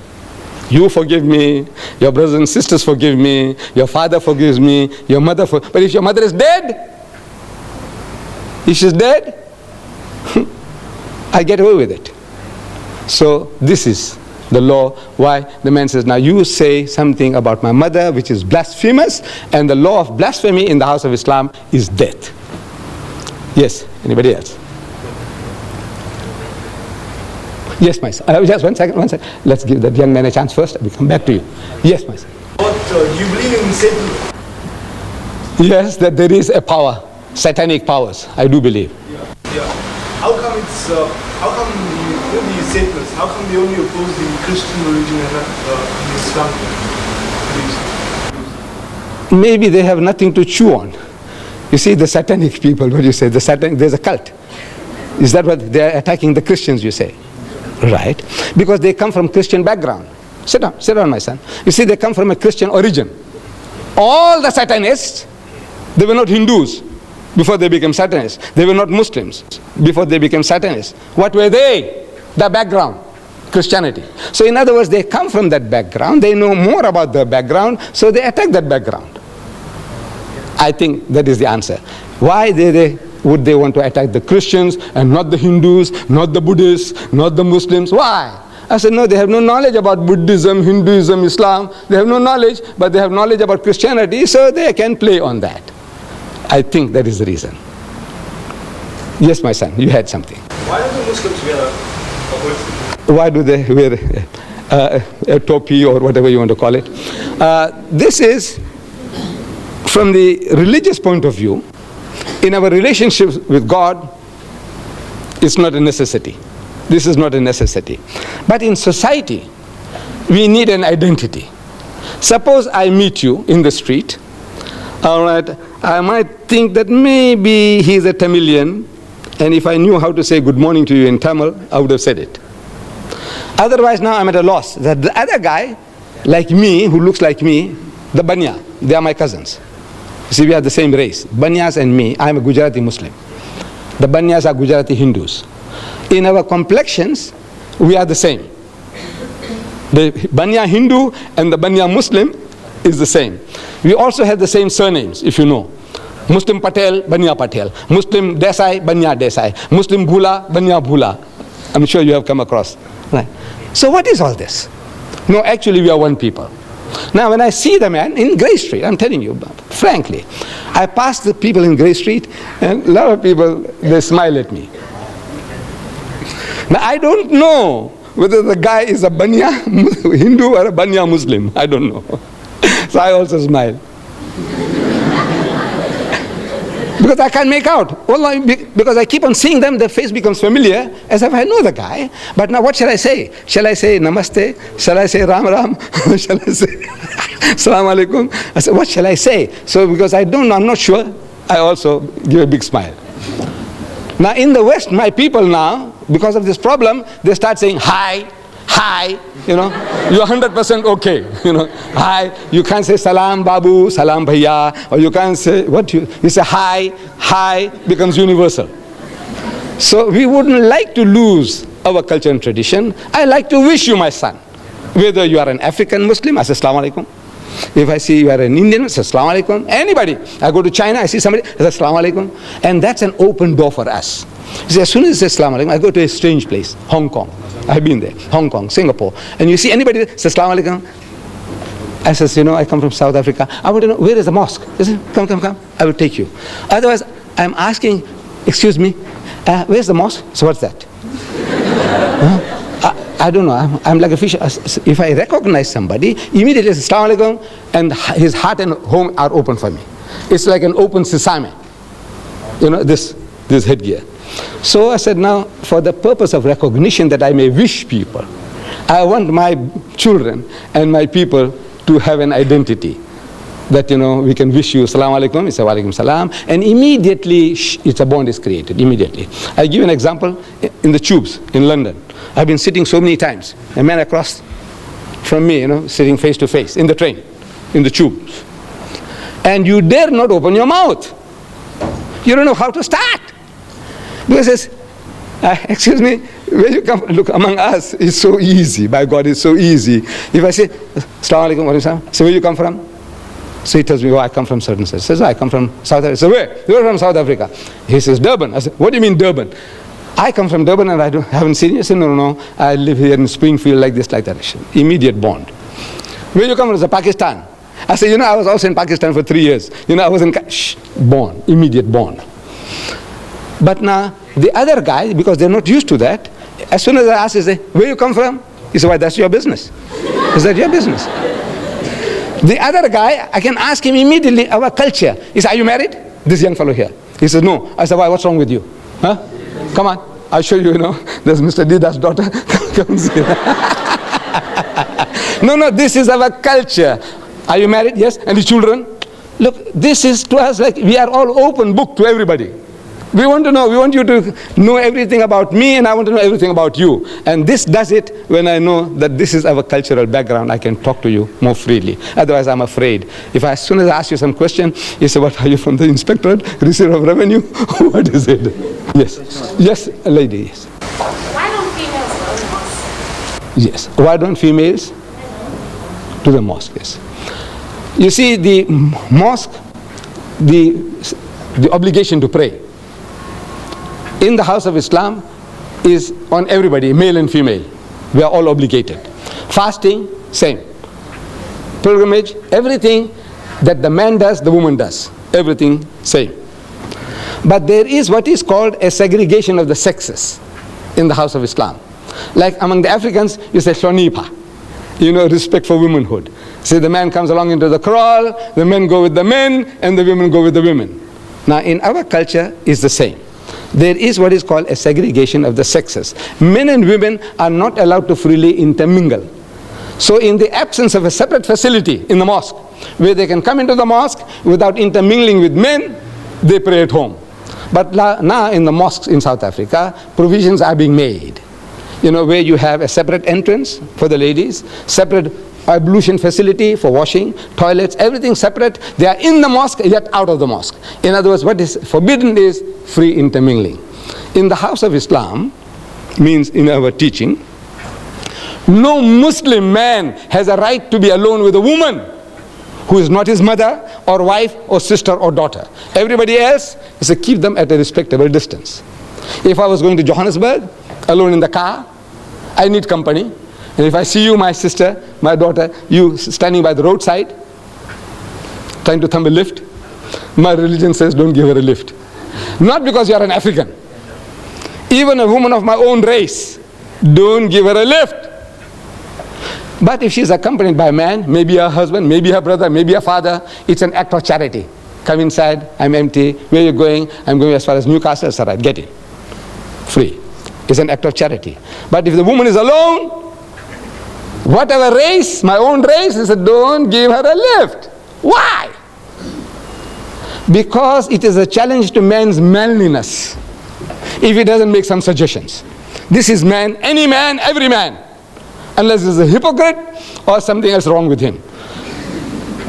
You forgive me, your brothers and sisters forgive me, your father forgives me, your mother but if your mother is dead, if she's dead, I get away with it. So this is the law, why the man says, now you say something about my mother which is blasphemous, and the law of blasphemy in the house of Islam is death. Yes, anybody else? Yes, my son. Just one second. Let's give that young man a chance first. We'll come back to you. Yes, my son. What, you believe in Satan? Yes, that there is a power, satanic powers. I do believe. Yeah. How come with these Satanists, how come they only oppose the Christian religion and not the Islamic? Maybe they have nothing to chew on. You see, the satanic people, what do you say? There's a cult. Is that what they're attacking the Christians, you say? Right, because they come from Christian background. Sit down, my son. You see, they come from a Christian origin. All the Satanists, they were not Hindus before they became Satanists. They were not Muslims before they became Satanists. What were they? The background, Christianity. So in other words, they come from that background. They know more about their background, so they attack that background. I think that is the answer. Why they would they want to attack the Christians and not the Hindus, not the Buddhists, not the Muslims? Why? I said, no, they have no knowledge about Buddhism, Hinduism, Islam. They have no knowledge, but they have knowledge about Christianity, so they can play on that. I think that is the reason. Yes, my son, you had something. Why do the Muslims wear a hood? Why do they wear a topi or whatever you want to call it? This is, from the religious point of view, in our relationships with God, it's not a necessity. This is not a necessity. But in society, we need an identity. Suppose I meet you in the street, all right, I might think that maybe he's a Tamilian, and if I knew how to say good morning to you in Tamil, I would have said it. Otherwise, now I'm at a loss. That the other guy, like me, who looks like me, the Banya, they are my cousins. You see, we are the same race. Banyas and me, I am a Gujarati Muslim. The Banyas are Gujarati Hindus. In our complexions, we are the same. The Banya Hindu and the Banya Muslim is the same. We also have the same surnames, if you know. Muslim Patel, Banya Patel. Muslim Desai, Banya Desai. Muslim Bhula, Banya Bhula. I'm sure you have come across. Right. So what is all this? No, actually we are one people. Now when I see the man in Grey Street, I'm telling you, frankly, I pass the people in Grey Street and a lot of people, they smile at me. Now I don't know whether the guy is a Banya Hindu or a Banya Muslim. I don't know. So I also smile. Because I can't make out. Well, because I keep on seeing them, their face becomes familiar, as if I know the guy. But now what shall I say? Shall I say Namaste? Shall I say Ram Ram? Shall I say Assalamu Alaikum? I said, what shall I say? So because I don't know, I'm not sure, I also give a big smile. Now in the West, my people now, because of this problem, they start saying hi, hi, you know, you're 100% okay, you know, hi, you can't say salam babu, salam bhaiya, or you can't say, you say hi, hi becomes universal. So we wouldn't like to lose our culture and tradition. I like to wish you, my son, whether you are an African Muslim, I say assalamu alaikum. If I see you are an Indian, I say assalamu alaikum. Anybody, I go to China, I see somebody, I say assalamu alaikum. And that's an open door for us. You see, as soon as I say assalamu alaikum, I go to a strange place, Hong Kong. I've been there, Hong Kong, Singapore. And you see anybody say assalamu alaikum, I says, you know, I come from South Africa. I want to know, where is the mosque? He says, come, I will take you. Otherwise, I'm asking, excuse me, where's the mosque? So what's that? I don't know, I'm like a fish. If I recognize somebody, immediately say assalamu alaikum, and his heart and home are open for me. It's like an open sesame, you know, this headgear. So I said, now, for the purpose of recognition that I may wish people, I want my children and my people to have an identity. That, you know, we can wish you assalamu alaikum, you say wa alaikum salam, and immediately it's a bond is created, immediately. I give an example in the tubes in London. I've been sitting so many times, a man across from me, you know, sitting face to face in the train, in the tubes. And you dare not open your mouth. You don't know how to start. Because he says, excuse me, where you come from? Look, among us, it's so easy. By God, it's so easy. If I say, assalamu alaikum, wa alaikum salam, so where you come from? So he tells me, oh, I come from certain state. He says, I come from South Africa. So where? You're from South Africa. He says, Durban. I said, what do you mean Durban? I come from Durban and I haven't seen you. I said, no, I live here in Springfield like this, like that. Immediate bond. Where you come from? I said, Pakistan. I said, you know, I was also in Pakistan for 3 years. You know, I was in, bond, immediate bond. But now, the other guy, because they're not used to that, as soon as I ask, they say, where you come from? He said, why, that's your business. Is that your business? The other guy, I can ask him immediately, our culture. He said, are you married? This young fellow here. He says, no. I said, why, what's wrong with you? Huh? Come on, I'll show you, you know, there's Mr. Deedat's daughter. Come see. No, this is our culture. Are you married? Yes. And the children? Look, this is to us like we are all open book to everybody. We want to know, we want you to know everything about me, and I want to know everything about you. And this does it when I know that this is our cultural background. I can talk to you more freely. Otherwise, I'm afraid. If as soon as I ask you some question, you say, what, are you from the inspectorate, receiver of revenue? What is it? Yes. Yes, a lady, yes. Why don't females go to the mosque? Yes. Why don't females to the mosque? Yes. You see, the mosque, the obligation to pray in the house of Islam is on everybody, male and female. We are all obligated. Fasting, same. Pilgrimage, everything that the man does, the woman does. Everything same. But there is what is called a segregation of the sexes in the house of Islam. Like among the Africans, you say shonipa, respect for womanhood. Say the man comes along into the kraal, the men go with the men, and the women go with the women. Now in our culture, it's the same. There is what is called a segregation of the sexes. Men and women are not allowed to freely intermingle. So in the absence of a separate facility in the mosque, where they can come into the mosque without intermingling with men, they pray at home. But now in the mosques in South Africa, provisions are being made. Where you have a separate entrance for the ladies, separate ablution facility for washing, toilets, everything separate. They are in the mosque, yet out of the mosque. In other words, what is forbidden is free intermingling. In the house of Islam, means in our teaching, no Muslim man has a right to be alone with a woman who is not his mother or wife or sister or daughter. Everybody else is to keep them at a respectable distance. If I was going to Johannesburg, alone in the car, I need company. And if I see you, my sister, my daughter, you standing by the roadside, trying to thumb a lift, my religion says don't give her a lift. Not because you are an African. Even a woman of my own race, don't give her a lift. But if she's accompanied by a man, maybe her husband, maybe her brother, maybe her father, it's an act of charity. Come inside, I'm empty. Where are you going? I'm going as far as Newcastle. It's all right, get in. Free. It's an act of charity. But if the woman is alone, whatever race, my own race, he said, don't give her a lift. Why? Because it is a challenge to man's manliness if he doesn't make some suggestions. This is man, any man, every man. Unless he's a hypocrite or something else wrong with him.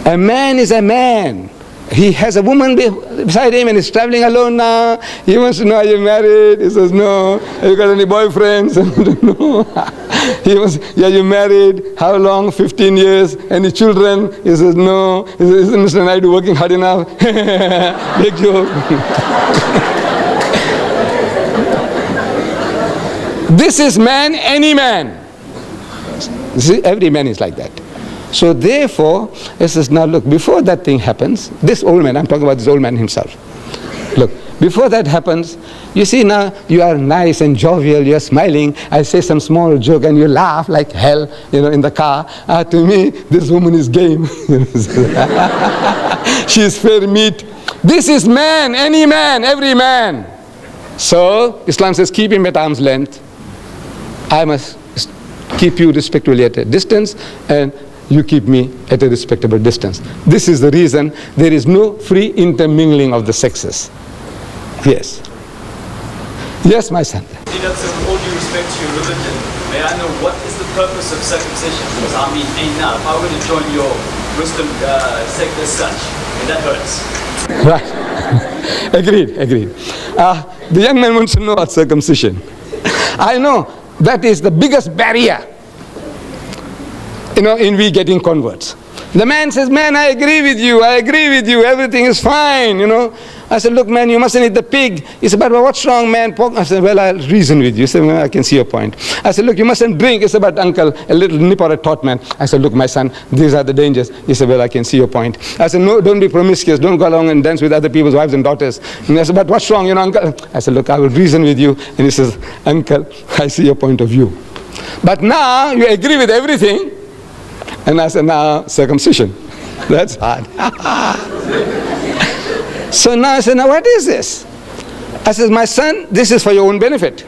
A man is a man. He has a woman beside him and he's traveling alone now. He wants to know, are you married? He says, no. Have you got any boyfriends? No. He wants, yeah, you married? How long? 15 years. Any children? He says, no. He says, isn't Mr. Naidu working hard enough? Big joke. This is man, any man. See, every man is like that. So therefore, it says, now look, before that thing happens, this old man, I'm talking about this old man himself. Look, before that happens, you see now, you are nice and jovial, you're smiling, I say some small joke and you laugh like hell, in the car. To me, this woman is game. She is fair meat. This is man, any man, every man. So, Islam says, keep him at arm's length. I must keep you respectfully at a distance, and you keep me at a respectable distance. This is the reason there is no free intermingling of the sexes. Yes. Yes, my son. Deedat, sir, with all due respect to your religion, may I know what is the purpose of circumcision? Because now, if I were to join your Muslim sect as such, that hurts. Right. Agreed. The young man wants to know about circumcision. I know that is the biggest barrier, in we getting converts. The man says, man, I agree with you, everything is fine, I said, look, man, you mustn't eat the pig. He said, but what's wrong, man? Pork? I said, well, I'll reason with you. He said, well, I can see your point. I said, look, you mustn't drink. He said, but uncle, a little nip or a tot, man. I said, look, my son, these are the dangers. He said, well, I can see your point. I said, no, don't be promiscuous. Don't go along and dance with other people's wives and daughters. And I said, but what's wrong, uncle? I said, look, I will reason with you. And he says, uncle, I see your point of view. But now you agree with everything. And I said, now circumcision. That's hard. So now I said, now what is this? I said, my son, this is for your own benefit.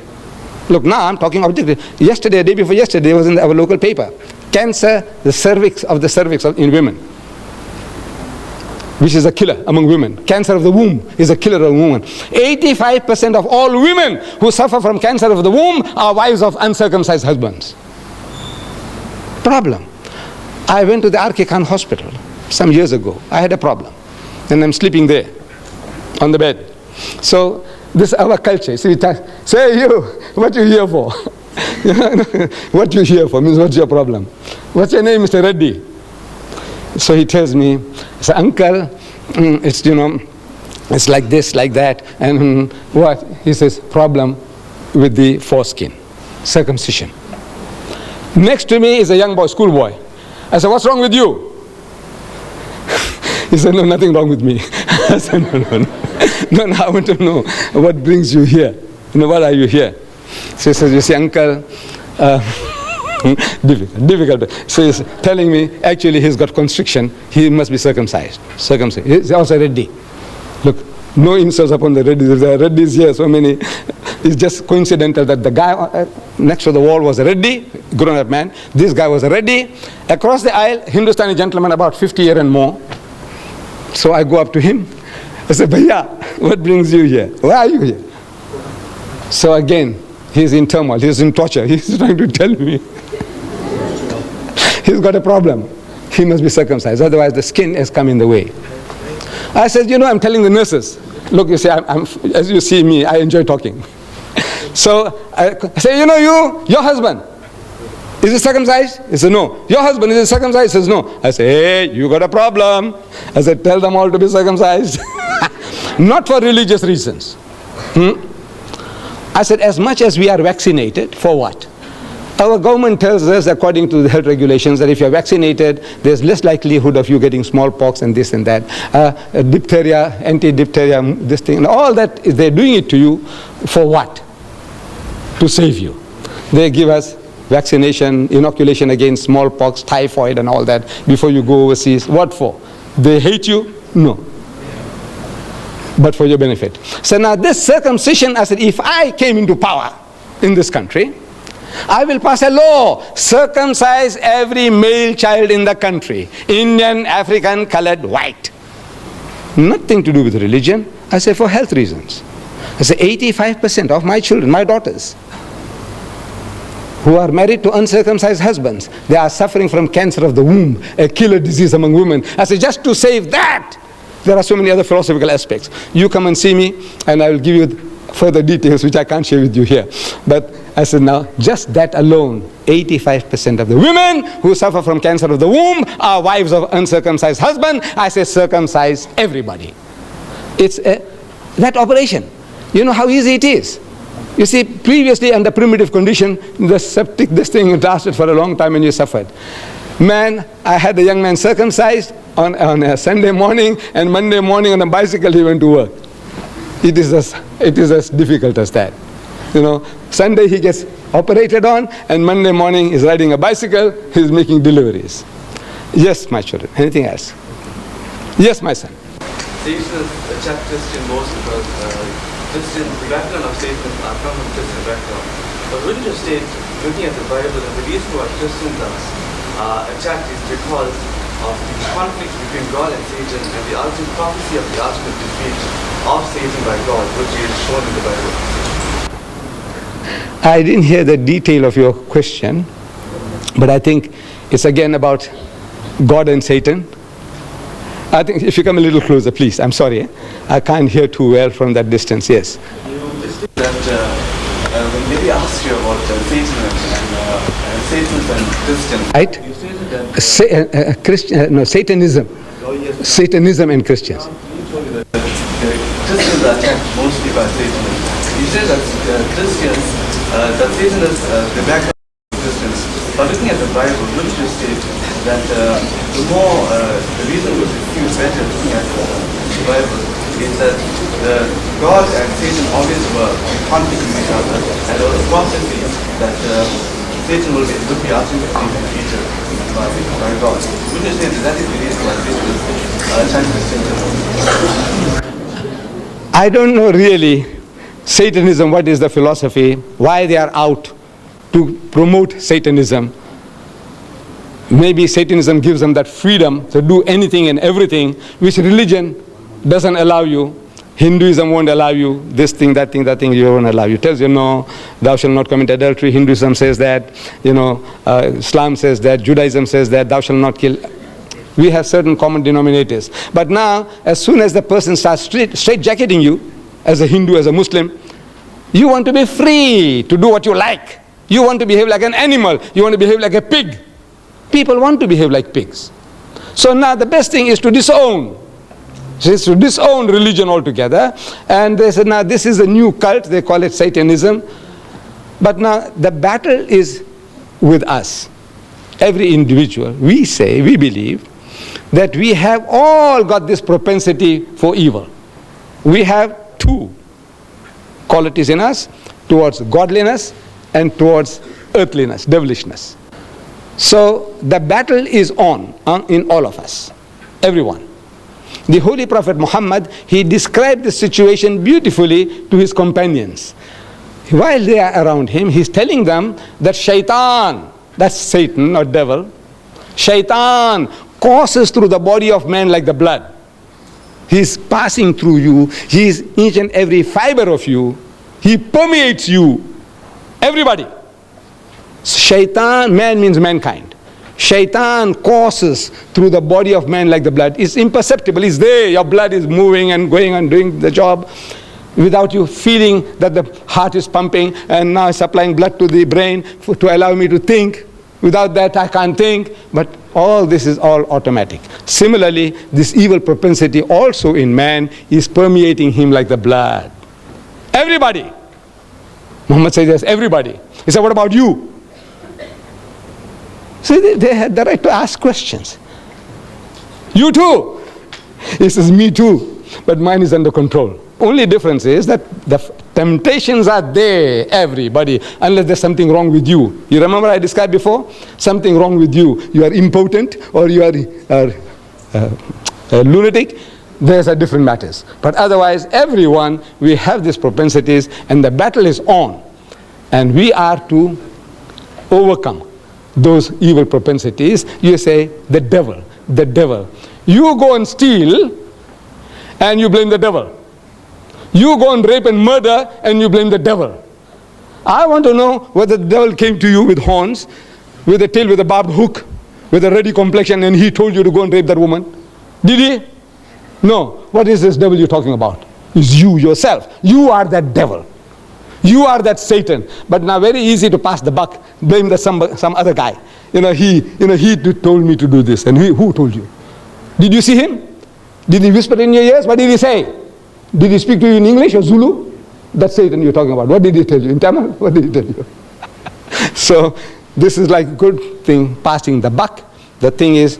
Look, now I'm talking objectively. Yesterday, day before yesterday, was in our local paper. Cancer, the cervix in women, which is a killer among women. Cancer of the womb is a killer among women. 85% of all women who suffer from cancer of the womb are wives of uncircumcised husbands. Problem. I went to the R.K. Khan hospital some years ago. I had a problem. And I'm sleeping there on the bed. So this is our culture. See, say you, what you here for? What you here for means what's your problem? What's your name, Mr. Reddy? So he tells me, I say, uncle, it's, It's like this, like that. And what? He says, problem with the foreskin, circumcision. Next to me is a young boy, schoolboy. I said, what's wrong with you? He said, no, nothing wrong with me. I said, no, I want to know what brings you here. Why are you here? So he says, you see, uncle, difficult. So he's telling me, actually he's got constriction, he must be circumcised. He's also Reddy. Look, no insults upon the Reddys. There are Reddys here, so many. It's just coincidental that the guy next to the wall was a Reddy, grown-up man. This guy was a Reddy. Across the aisle, Hindustani gentleman, about 50 years and more. So I go up to him. I said, Bhaiya, what brings you here? Why are you here? So again, he's in turmoil. He's in torture. He's trying to tell me. He's got a problem. He must be circumcised. Otherwise, the skin has come in the way. I said, I'm telling the nurses. Look, you see, as you see me, I enjoy talking. So I say, your husband, is he circumcised? He said, no. Your husband, is he circumcised? He says, no. I say, hey, you got a problem. I said, tell them all to be circumcised. Not for religious reasons. I said, as much as we are vaccinated, for what? Our government tells us, according to the health regulations, that if you're vaccinated, there's less likelihood of you getting smallpox and this and that. Diphtheria, anti-diphtheria, this thing, and all that, they're doing it to you for what? To save you. They give us vaccination, inoculation against smallpox, typhoid and all that before you go overseas. What for? They hate you? No. But for your benefit. So now this circumcision, I said, if I came into power in this country, I will pass a law, circumcise every male child in the country, Indian, African, colored, white. Nothing to do with religion. I say for health reasons. I say 85% of my children, my daughters, who are married to uncircumcised husbands, they are suffering from cancer of the womb, a killer disease among women. I say just to save that, there are so many other philosophical aspects. You come and see me and I will give you further details which I can't share with you here. But I said now, just that alone, 85% of the women who suffer from cancer of the womb are wives of uncircumcised husband. I say circumcise everybody. It's that operation. You know how easy it is. You see, previously under primitive condition, the septic, this thing lasted for a long time and you suffered. Man, I had a young man circumcised on a Sunday morning, and Monday morning on a bicycle he went to work. It is as difficult as that. Sunday he gets operated on, and Monday morning he's riding a bicycle, he's making deliveries. Yes, my children. Anything else? Yes, my son. Satan is a chap Christian most because Christian, the background of Satan are from a Christian background. But wouldn't you state, looking at the Bible, that the reason why Christians are attacked is because of the conflict between God and Satan and the ultimate prophecy of the ultimate defeat of Satan by God, which is shown in the Bible? I didn't hear the detail of your question, but I think it's again about God and Satan. I think if you come a little closer, please. I'm sorry. I can't hear too well from that distance. Yes. That when Lily asked you about Satan and Satan's and Christians, right? you stated that Satanism. Satanism and Christians. You told me that Christians are attacked mostly by Satan. You said that Christians, that Satan is the background of Christians. But looking at the Bible, wouldn't you state that the reason which it seems better looking at the Bible is that God and Satan always were in conflict with each other, and there was a prophecy that Satan would be ultimately defeated by God. Wouldn't you say that is the reason why Satan is trying to I don't know really Satanism, what is the philosophy, why they are out to promote Satanism. Maybe Satanism gives them that freedom to do anything and everything which religion doesn't allow you. Hinduism won't allow you, this thing, that thing, you won't allow you. It tells you, no, thou shalt not commit adultery. Hinduism says that, Islam says that, Judaism says that, thou shalt not kill. We have certain common denominators. But now, as soon as the person starts straight-jacketing you, as a Hindu, as a Muslim, you want to be free to do what you like. You want to behave like an animal. You want to behave like a pig. People want to behave like pigs. So now the best thing is to disown. is to disown religion altogether. And they said, now this is a new cult, they call it Satanism. But now the battle is with us. Every individual, we believe that we have all got this propensity for evil. We have two qualities in us, towards godliness and towards earthliness, devilishness. So the battle is on in all of us, everyone. The Holy Prophet Muhammad, he described the situation beautifully to his companions. While they are around him, he's telling them that shaitan, that's Satan or devil, shaitan courses through the body of man like the blood. He's passing through you. He's each and every fiber of you. He permeates you. Everybody. Shaitan, man means mankind. Shaitan courses through the body of man like the blood. It's imperceptible. It's there. Your blood is moving and going and doing the job without you feeling that the heart is pumping and now supplying blood to the brain to allow me to think. Without that, I can't think. But all this is all automatic. Similarly, this evil propensity also in man is permeating him like the blood. Everybody. Muhammad says yes, everybody. He said, what about you? See, they had the right to ask questions. You too. He says, me too. But mine is under control. Only difference is that the temptations are there, everybody, unless there's something wrong with you. You remember I described before? Something wrong with you. You are impotent or you are lunatic. There's a different matters. But otherwise, everyone, we have these propensities and the battle is on. And we are to overcome those evil propensities. You say, the devil, the devil. You go and steal and you blame the devil. You go and rape and murder and you blame the devil. I want to know whether the devil came to you with horns, with a tail, with a barbed hook, with a ready complexion, and he told you to go and rape that woman. Did he? No. What is this devil you're talking about? It's you yourself. You are that devil. You are that Satan. But now very easy to pass the buck, blame some other guy. He told me to do this. And who told you? Did you see him? Did he whisper in your ears? What did he say? Did he speak to you in English or Zulu? That's Satan you're talking about. What did he tell you? In Tamil? What did he tell you? So this is like good thing, passing the buck. The thing is,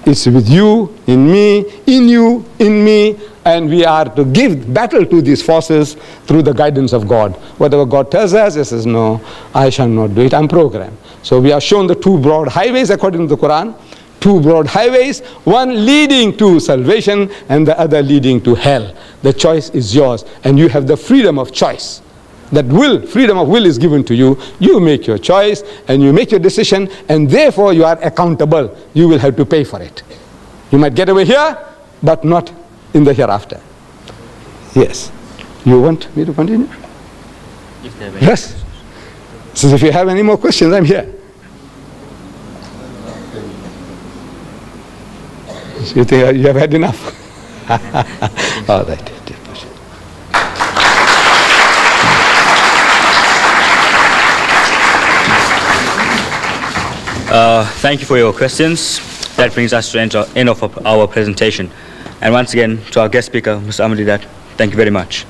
it's with you, in me, in you, in me, and we are to give battle to these forces through the guidance of God. Whatever God tells us, he says, no, I shall not do it, I'm programmed. So we are shown the two broad highways according to the Quran. Two broad highways, one leading to salvation and the other leading to hell. The choice is yours and you have the freedom of choice. That freedom of will is given to you. You make your choice and you make your decision and therefore you are accountable. You will have to pay for it. You might get away here, but not in the hereafter. Yes. You want me to continue? Yes. So if you have any more questions, I'm here. You think you have had enough? All right. Thank you for your questions. That brings us to the end of our presentation. And once again, to our guest speaker, Mr. Ahmed Deedat, thank you very much.